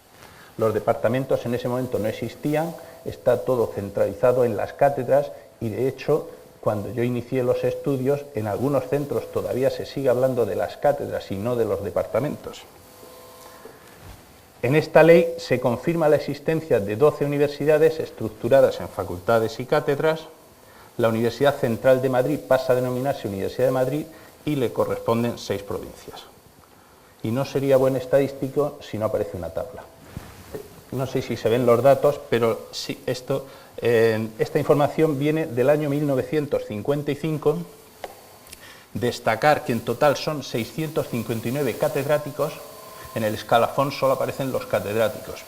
Los departamentos en ese momento no existían, está todo centralizado en las cátedras y, de hecho, cuando yo inicié los estudios, en algunos centros todavía se sigue hablando de las cátedras y no de los departamentos. En esta ley se confirma la existencia de 12 universidades estructuradas en facultades y cátedras. La Universidad Central de Madrid pasa a denominarse Universidad de Madrid y le corresponden 6 provincias. Y no sería buen estadístico si no aparece una tabla. No sé si se ven los datos, pero sí, esta información viene del año 1955. Destacar que en total son 659 catedráticos. En el escalafón solo aparecen los catedráticos.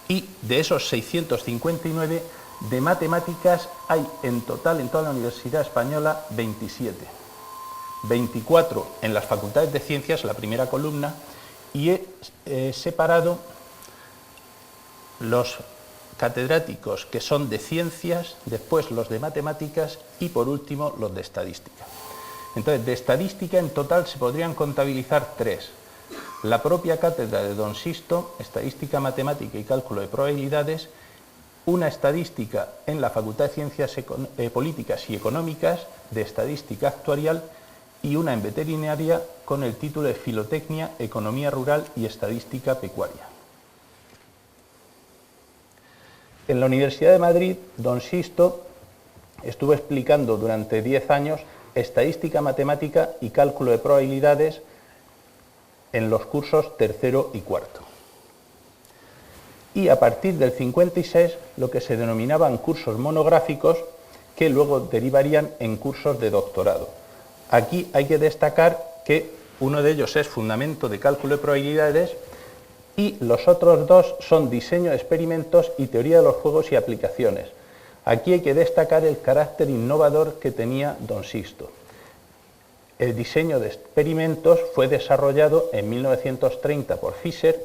Y de esos 659, de matemáticas hay en total en toda la Universidad Española 27. 24 en las facultades de ciencias, la primera columna, y he separado los catedráticos que son de ciencias, después los de matemáticas y por último los de estadística. Entonces, de estadística en total se podrían contabilizar 3. La propia cátedra de Don Sisto, Estadística, Matemática y Cálculo de Probabilidades, una estadística en la Facultad de Ciencias Políticas y Económicas, de Estadística Actuarial, y una en veterinaria con el título de Filotecnia, Economía Rural y Estadística Pecuaria. En la Universidad de Madrid, Don Sisto estuvo explicando durante 10 años Estadística, Matemática y Cálculo de Probabilidades en los cursos tercero y cuarto. Y a partir del 56, lo que se denominaban cursos monográficos, que luego derivarían en cursos de doctorado. Aquí hay que destacar que uno de ellos es Fundamento de Cálculo de Probabilidades y los otros 2 son Diseño de Experimentos y Teoría de los Juegos y Aplicaciones. Aquí hay que destacar el carácter innovador que tenía Don Sisto. El diseño de experimentos fue desarrollado en 1930 por Fisher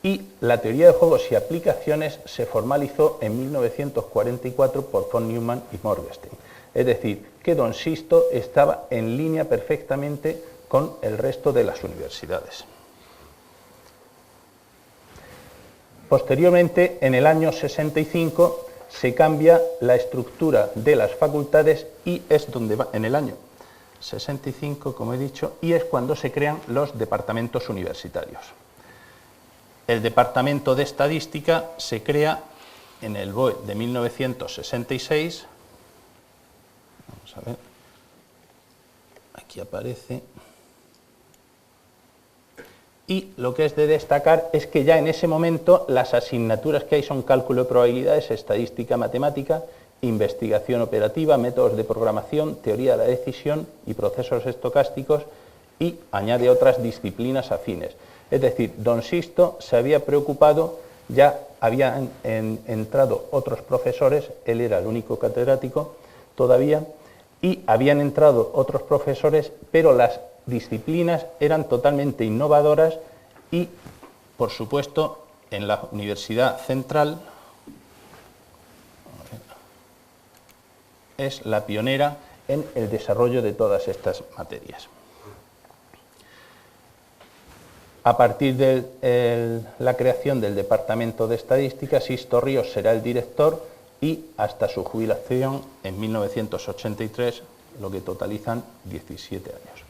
y la teoría de juegos y aplicaciones se formalizó en 1944 por von Neumann y Morgenstern. Es decir, que Don Sisto estaba en línea perfectamente con el resto de las universidades. Posteriormente, en el año 65, se cambia la estructura de las facultades y es donde va, en el año 65, como he dicho, y es cuando se crean los departamentos universitarios. El departamento de estadística se crea en el BOE de 1966. Vamos a ver. Aquí aparece. Y lo que es de destacar es que ya en ese momento las asignaturas que hay son cálculo de probabilidades, estadística, matemática, investigación operativa, métodos de programación, teoría de la decisión y procesos estocásticos, y añade otras disciplinas afines. Es decir, Don Sisto se había preocupado, ya habían entrado otros profesores, él era el único catedrático todavía, y habían entrado otros profesores, pero las disciplinas eran totalmente innovadoras y, por supuesto, en la Universidad Central es la pionera en el desarrollo de todas estas materias. A partir de la creación del Departamento de Estadística, Sisto Ríos será el director y hasta su jubilación en 1983, lo que totalizan 17 años.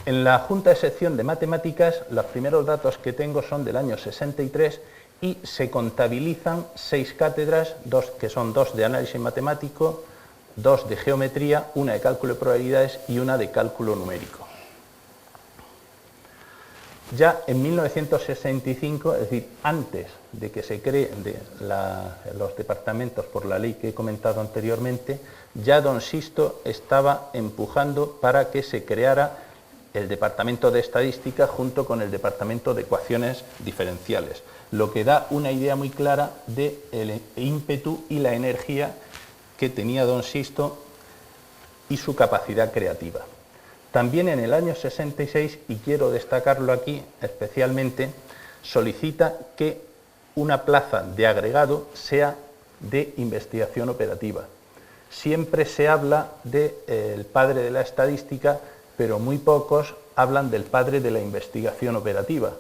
En la Junta de Sección de Matemáticas, los primeros datos que tengo son del año 63 y se contabilizan 6 cátedras, que son 2 de análisis matemático, 2 de geometría, una de cálculo de probabilidades y una de cálculo numérico. Ya en 1965, es decir, antes de que se creen los departamentos por la ley que he comentado anteriormente, ya Don Sisto estaba empujando para que se creara el Departamento de Estadística junto con el Departamento de Ecuaciones Diferenciales, lo que da una idea muy clara del ímpetu y la energía que tenía Don Sisto y su capacidad creativa. También en el año 66, y quiero destacarlo aquí especialmente, solicita que una plaza de agregado sea de investigación operativa. Siempre se habla del padre de la estadística, pero muy pocos hablan del padre de la investigación operativa.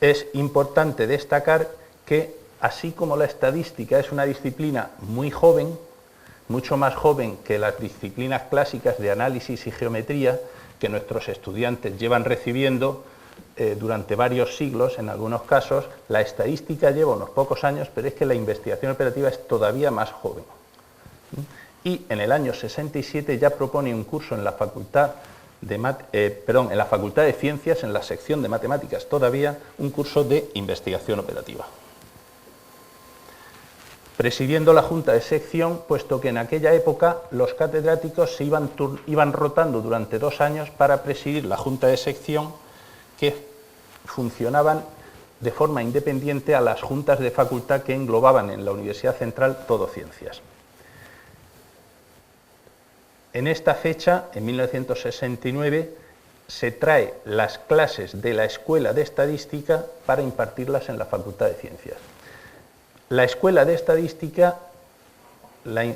Es importante destacar que, así como la estadística es una disciplina muy joven, mucho más joven que las disciplinas clásicas de análisis y geometría que nuestros estudiantes llevan recibiendo durante varios siglos, en algunos casos, la estadística lleva unos pocos años, pero es que la investigación operativa es todavía más joven. Y en el año 67 ya propone un curso en la Facultad de Ciencias, en la sección de Matemáticas todavía, un curso de investigación operativa. Presidiendo la Junta de Sección, puesto que en aquella época los catedráticos se iban rotando durante 2 años para presidir la Junta de Sección, que funcionaban de forma independiente a las juntas de facultad que englobaban en la Universidad Central todo ciencias. En esta fecha, en 1969, se trae las clases de la Escuela de Estadística para impartirlas en la Facultad de Ciencias. La Escuela de Estadística la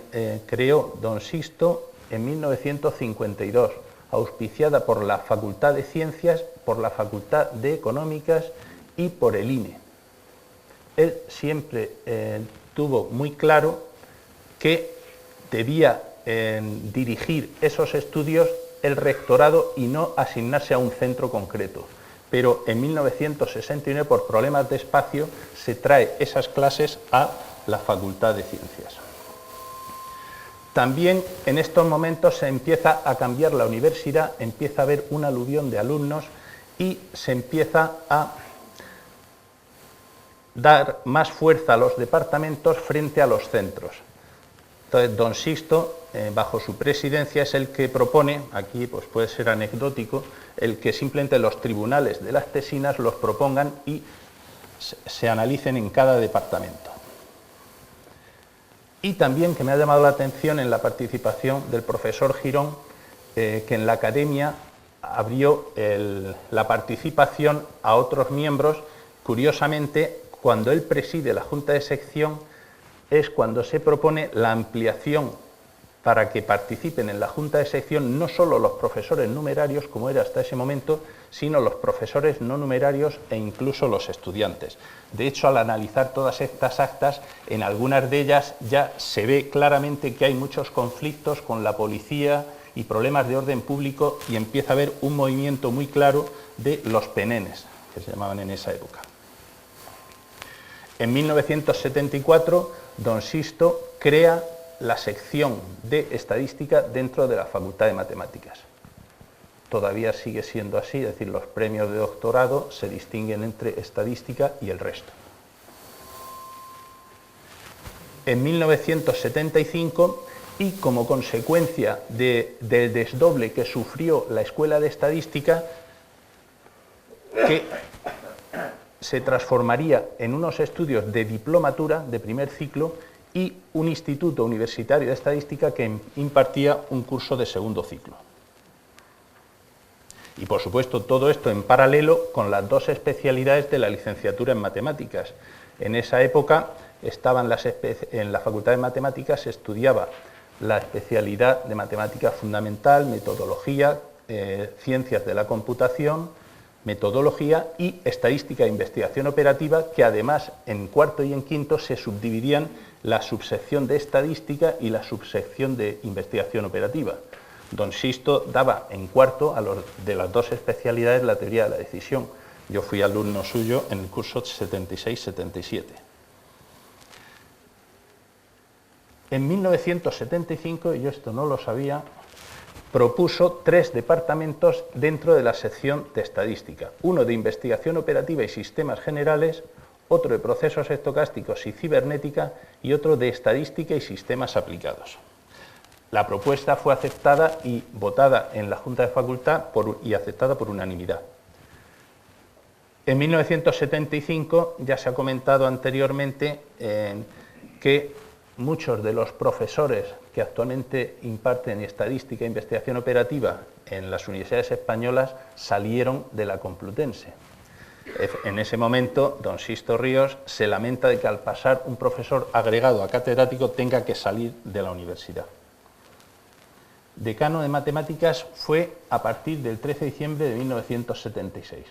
creó don Sisto en 1952, auspiciada por la Facultad de Ciencias, por la Facultad de Económicas y por el INE. Él siempre tuvo muy claro que debía dirigir esos estudios el rectorado y no asignarse a un centro concreto. Pero en 1969, por problemas de espacio, se trae esas clases a la Facultad de Ciencias. También en estos momentos se empieza a cambiar la universidad, empieza a haber un aluvión de alumnos y se empieza a dar más fuerza a los departamentos frente a los centros. Entonces, don Sisto, bajo su presidencia, es el que propone, aquí pues puede ser anecdótico, el que simplemente los tribunales de las tesinas los propongan y se analicen en cada departamento. Y también que me ha llamado la atención en la participación del profesor Girón, que en la academia abrió la participación a otros miembros. Curiosamente, cuando él preside la Junta de Sección, es cuando se propone la ampliación para que participen en la Junta de Sección no solo los profesores numerarios, como era hasta ese momento, sino los profesores no numerarios e incluso los estudiantes. De hecho, al analizar todas estas actas, en algunas de ellas ya se ve claramente que hay muchos conflictos con la policía y problemas de orden público, y empieza a haber un movimiento muy claro de los penenes, que se llamaban en esa época. En 1974, don Sisto crea la sección de estadística dentro de la Facultad de Matemáticas. Todavía sigue siendo así, es decir, los premios de doctorado se distinguen entre estadística y el resto. En 1975, y como consecuencia del desdoble que sufrió la Escuela de Estadística, que se transformaría en unos estudios de diplomatura de primer ciclo y un instituto universitario de estadística que impartía un curso de segundo ciclo. Y por supuesto todo esto en paralelo con las 2 especialidades de la licenciatura en matemáticas. En esa época en la Facultad de Matemáticas se estudiaba la especialidad de matemática fundamental, metodología, ciencias de la computación, metodología y estadística e investigación operativa, que además en cuarto y en quinto se subdividían la subsección de estadística y la subsección de investigación operativa. Don Sisto daba en cuarto de las 2 especialidades la teoría de la decisión. Yo fui alumno suyo en el curso 76-77. En 1975, y yo esto no lo sabía, propuso 3 departamentos dentro de la sección de estadística. Uno de investigación operativa y sistemas generales, otro de procesos estocásticos y cibernética y otro de estadística y sistemas aplicados. La propuesta fue aceptada y votada en la Junta de Facultad y aceptada por unanimidad. En 1975, ya se ha comentado anteriormente que muchos de los profesores que actualmente imparten estadística e investigación operativa en las universidades españolas salieron de la Complutense. En ese momento, don Sisto Ríos se lamenta de que al pasar un profesor agregado a catedrático tenga que salir de la universidad. decano de matemáticas fue a partir del 13 de diciembre de 1976.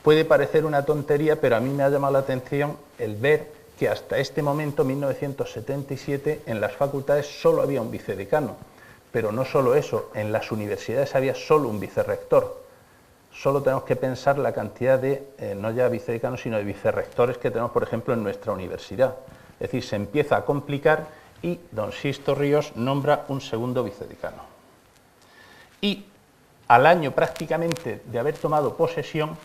Puede parecer una tontería, pero a mí me ha llamado la atención el ver que hasta este momento, 1977, en las facultades solo había un vicedecano. Pero no solo eso, en las universidades había solo un vicerrector. Solo tenemos que pensar la cantidad de, no ya vicedecanos, sino de vicerrectores que tenemos, por ejemplo, en nuestra universidad. Es decir, se empieza a complicar y don Sisto Ríos nombra un segundo vicedecano. Y al año prácticamente de haber tomado posesión,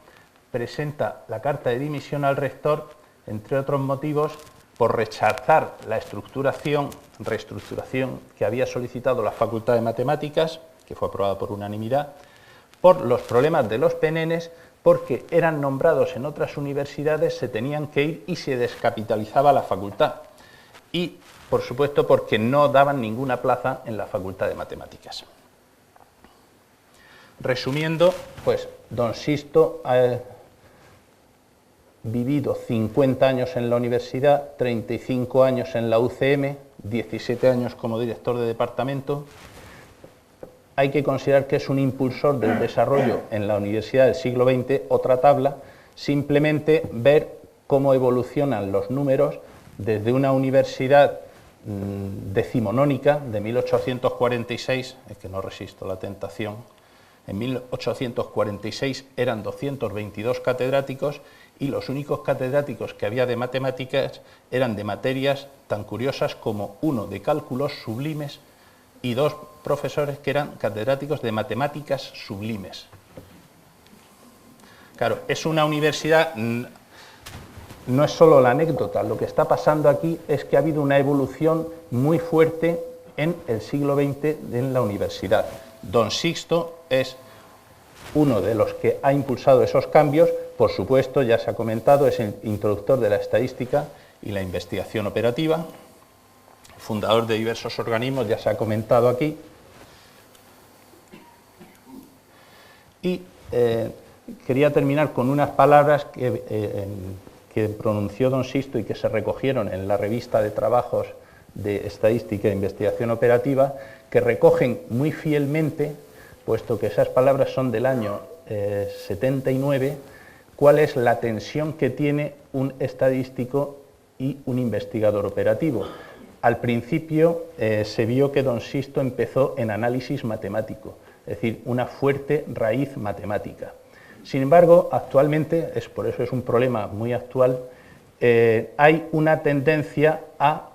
presenta la carta de dimisión al rector, entre otros motivos, por rechazar la reestructuración que había solicitado la Facultad de Matemáticas, que fue aprobada por unanimidad, por los problemas de los penenes, porque eran nombrados en otras universidades, se tenían que ir y se descapitalizaba la facultad. Y, por supuesto, porque no daban ninguna plaza en la Facultad de Matemáticas. Resumiendo, pues don Sisto ha vivido 50 años en la universidad, 35 años en la UCM, 17 años como director de departamento. Hay que considerar que es un impulsor del desarrollo en la universidad del siglo XX. Otra tabla, simplemente ver cómo evolucionan los números desde una universidad decimonónica de 1846, es que no resisto la tentación. En 1846 eran 222 catedráticos y los únicos catedráticos que había de matemáticas eran de materias tan curiosas como uno de cálculos sublimes y dos profesores que eran catedráticos de matemáticas sublimes. Claro, es una universidad, no es solo la anécdota, lo que está pasando aquí es que ha habido una evolución muy fuerte en el siglo XX en la universidad. Don Sixto es uno de los que ha impulsado esos cambios. Por supuesto, ya se ha comentado, es el introductor de la estadística y la investigación operativa, fundador de diversos organismos, ya se ha comentado aquí. Y quería terminar con unas palabras que pronunció don Sisto y que se recogieron en la revista de trabajos de estadística e investigación operativa, que recogen muy fielmente, puesto que esas palabras son del año 79, cuál es la tensión que tiene un estadístico y un investigador operativo. Al principio se vio que don Sisto empezó en análisis matemático, es decir, una fuerte raíz matemática. Sin embargo, actualmente, por eso es un problema muy actual, hay una tendencia a,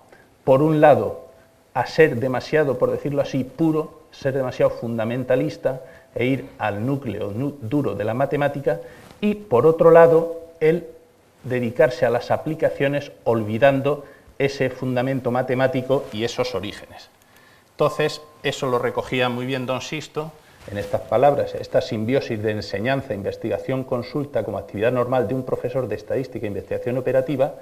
por un lado, a ser demasiado, por decirlo así, puro, ser demasiado fundamentalista e ir al núcleo duro de la matemática, y por otro lado, el dedicarse a las aplicaciones olvidando ese fundamento matemático y esos orígenes. Entonces, eso lo recogía muy bien don Sisto en estas palabras: esta simbiosis de enseñanza, investigación, consulta como actividad normal de un profesor de estadística e investigación operativa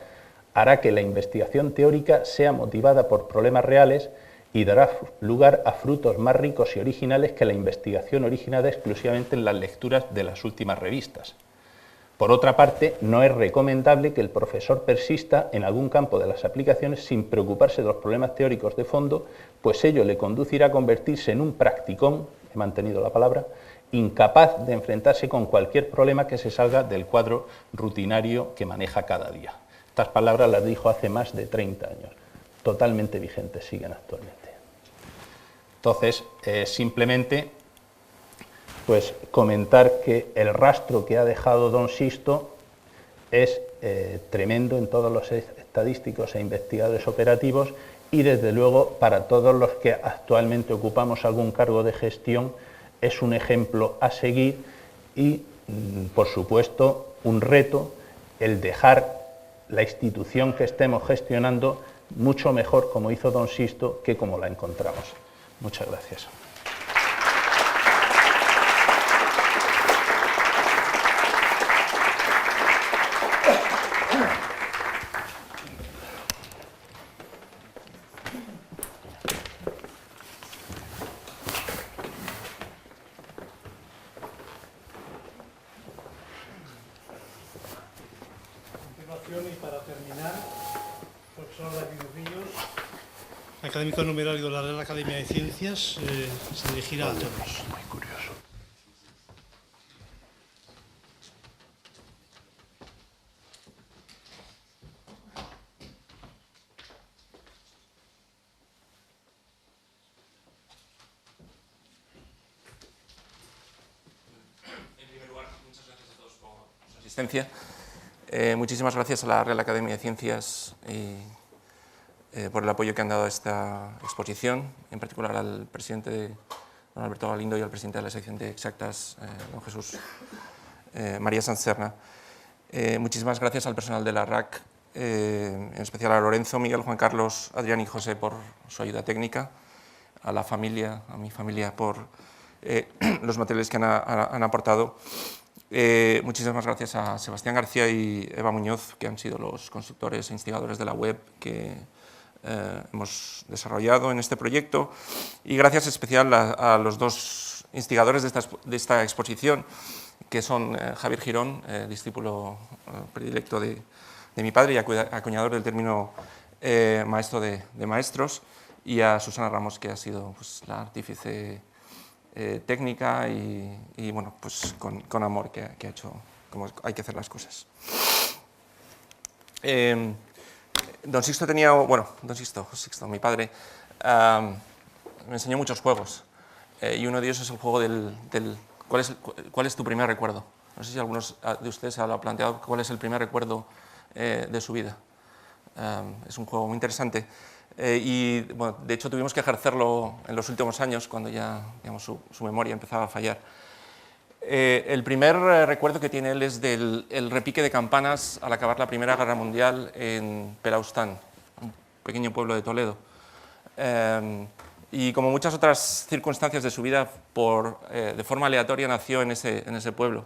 hará que la investigación teórica sea motivada por problemas reales y dará lugar a frutos más ricos y originales que la investigación originada exclusivamente en las lecturas de las últimas revistas. Por otra parte, no es recomendable que el profesor persista en algún campo de las aplicaciones sin preocuparse de los problemas teóricos de fondo, pues ello le conducirá a convertirse en un practicón, he mantenido la palabra, incapaz de enfrentarse con cualquier problema que se salga del cuadro rutinario que maneja cada día. Estas palabras las dijo hace más de 30 años, totalmente vigentes, siguen actualmente. Entonces, simplemente pues comentar que el rastro que ha dejado don Sisto es tremendo en todos los estadísticos e investigadores operativos, y desde luego para todos los que actualmente ocupamos algún cargo de gestión es un ejemplo a seguir y, por supuesto, un reto el dejar la institución que estemos gestionando mucho mejor como hizo don Sisto que como la encontramos. Muchas gracias. Y para terminar, profesor David Ríos, académico numerario de la Real Academia de Ciencias, se dirigirá a todos. Muy curioso. En primer lugar, muchas gracias a todos por su asistencia. Muchísimas gracias a la Real Academia de Ciencias por el apoyo que han dado a esta exposición, en particular al presidente don Alberto Galindo y al presidente de la sección de Exactas, don Jesús María Sanz Serna. Muchísimas gracias al personal de la RAC, en especial a Lorenzo, Miguel, Juan Carlos, Adrián y José por su ayuda técnica, a la familia, a mi familia por los materiales que han aportado. Muchísimas gracias a Sebastián García y Eva Muñoz, que han sido los constructores e instigadores de la web que hemos desarrollado en este proyecto, y gracias especial a los dos instigadores de esta exposición, que son Javier Girón, discípulo predilecto de mi padre y acuñador del término maestro de maestros, y a Susana Ramos, que ha sido pues, la artífice técnica y bueno, pues con amor que ha hecho como hay que hacer las cosas. Don Sixto tenía, bueno, Sixto, mi padre, me enseñó muchos juegos, y uno de ellos es el juego ¿cuál es tu primer recuerdo? No sé si algunos de ustedes se lo han planteado, ¿cuál es el primer recuerdo de su vida? Es un juego muy interesante. Y bueno, de hecho tuvimos que ejercerlo en los últimos años, cuando ya digamos, su memoria empezaba a fallar. El primer recuerdo que tiene él es del repique de campanas al acabar la Primera Guerra Mundial en Pelaustán, un pequeño pueblo de Toledo. Y como muchas otras circunstancias de su vida, de forma aleatoria nació en ese pueblo.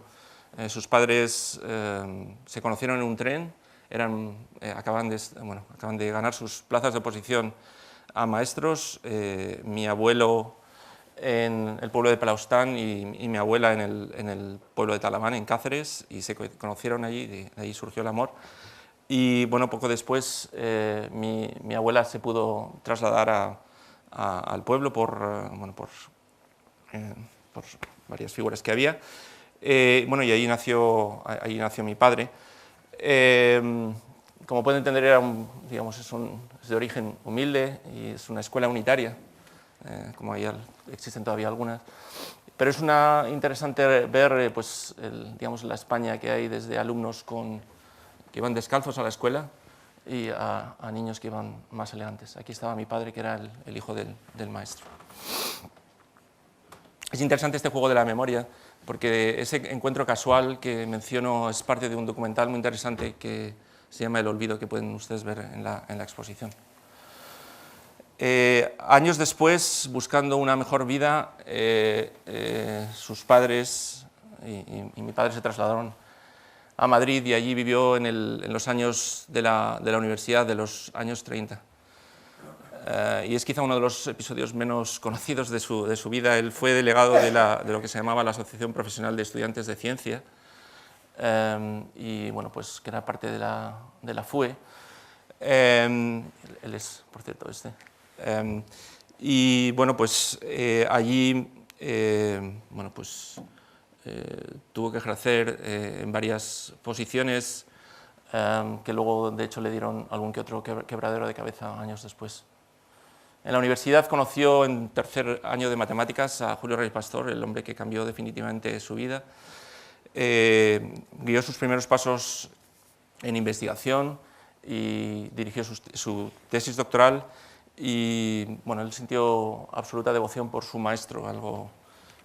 Sus padres se conocieron en un tren. Acaban de ganar sus plazas de oposición a maestros, mi abuelo en el pueblo de Pelaustán y mi abuela en el pueblo de Talamán, en Cáceres, y se conocieron allí, de ahí surgió el amor. Y bueno, poco después mi abuela se pudo trasladar al pueblo por varias figuras que había. Bueno, y allí nació mi padre. Como pueden entender, es de origen humilde y es una escuela unitaria, como ahí existen todavía algunas. Pero es interesante ver pues, la España que hay, desde alumnos que iban descalzos a la escuela y a niños que iban más elegantes. Aquí estaba mi padre, que era el hijo del maestro. Es interesante este juego de la memoria, porque ese encuentro casual que menciono es parte de un documental muy interesante que se llama El olvido, que pueden ustedes ver en la exposición. Años después, buscando una mejor vida, sus padres y mi padre se trasladaron a Madrid, y allí vivió en los años de la universidad, de los años 30. Y es quizá uno de los episodios menos conocidos de su vida. Él fue delegado de lo que se llamaba la Asociación Profesional de Estudiantes de Ciencia, y bueno, pues que era parte de la FUE. Él es, por cierto, y bueno, pues allí tuvo que ejercer en varias posiciones que luego, de hecho, le dieron algún que otro quebradero de cabeza años después. En la universidad conoció en tercer año de matemáticas a Julio Rey Pastor, el hombre que cambió definitivamente su vida. Guió sus primeros pasos en investigación y dirigió su tesis doctoral, y bueno, él sintió absoluta devoción por su maestro, algo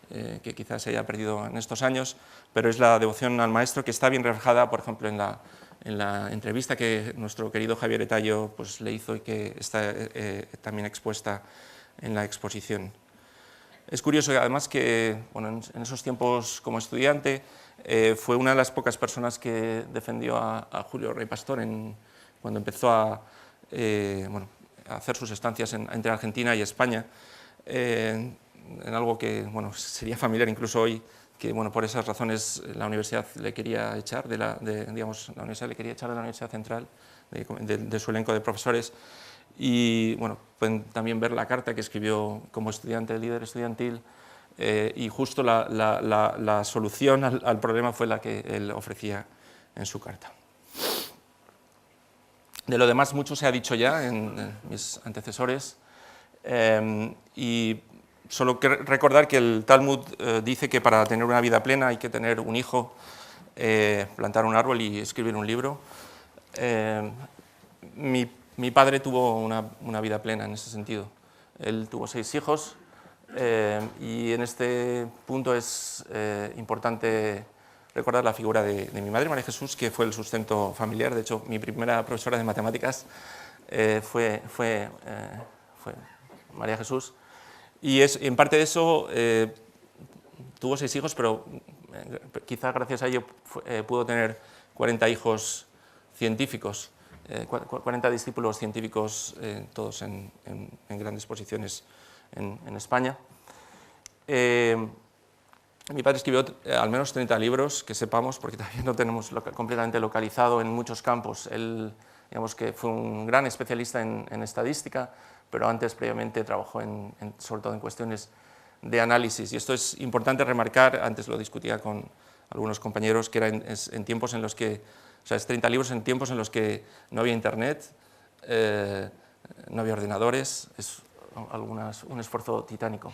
que quizás se haya perdido en estos años, pero es la devoción al maestro que está bien reflejada, por ejemplo, en la entrevista que nuestro querido Javier Etallo pues, le hizo, y que está también expuesta en la exposición. Es curioso, además, que bueno, en esos tiempos como estudiante fue una de las pocas personas que defendió a Julio Rey Pastor cuando empezó a hacer sus estancias entre Argentina y España, en algo que bueno, sería familiar incluso hoy, que bueno, por esas razones la universidad le quería echar la universidad le quería echar de la Universidad Central, de su elenco de profesores. Y bueno, pueden también ver la carta que escribió como estudiante, líder estudiantil, y justo la solución al problema fue la que él ofrecía en su carta. De lo demás, mucho se ha dicho ya en mis antecesores, y solo recordar que el Talmud dice que para tener una vida plena hay que tener un hijo, plantar un árbol y escribir un libro. Mi padre tuvo una vida plena en ese sentido. Él tuvo 6 hijos, y en este punto es importante recordar la figura de mi madre, María Jesús, que fue el sustento familiar. De hecho, mi primera profesora de matemáticas fue María Jesús. Y en parte de eso tuvo 6 hijos, pero quizá gracias a ello pudo tener 40 hijos científicos, 40 discípulos científicos, todos en grandes posiciones en España. Mi padre escribió al menos 30 libros, que sepamos, porque todavía no tenemos completamente localizado en muchos campos. Él, digamos que fue un gran especialista en estadística, pero antes, previamente, trabajó sobre todo en cuestiones de análisis. Y esto es importante remarcar, antes lo discutía con algunos compañeros, que era en tiempos en los que, o sea, es 30 libros en tiempos en los que no había internet, no había ordenadores, es un esfuerzo titánico.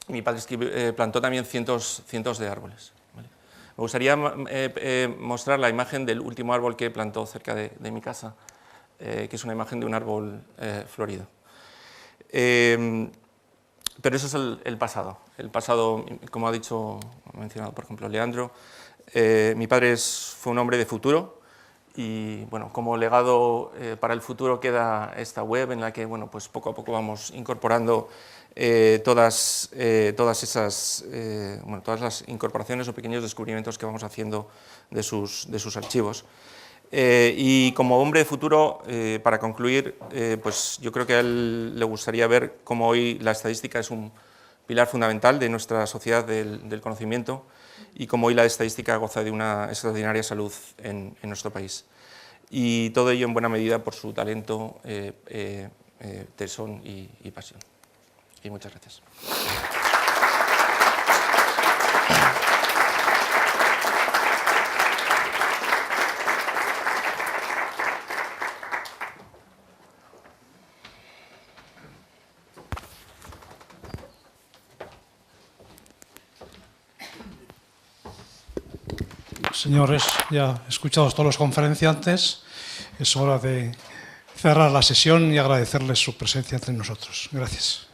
Mi padre plantó también cientos de árboles. ¿Vale? Me gustaría mostrar la imagen del último árbol que plantó cerca de mi casa, que es una imagen de un árbol florido. Pero eso es el pasado. El pasado, como ha mencionado por ejemplo Leandro, mi padre fue un hombre de futuro, y bueno, como legado para el futuro queda esta web en la que bueno, pues poco a poco vamos incorporando todas las incorporaciones o pequeños descubrimientos que vamos haciendo de sus archivos. Y como hombre de futuro, para concluir, pues yo creo que a él le gustaría ver cómo hoy la estadística es un pilar fundamental de nuestra sociedad del conocimiento, y cómo hoy la estadística goza de una extraordinaria salud en nuestro país. Y todo ello en buena medida por su talento, tesón y pasión. Y muchas gracias. Señores, ya escuchados todos los conferenciantes, es hora de cerrar la sesión y agradecerles su presencia entre nosotros. Gracias.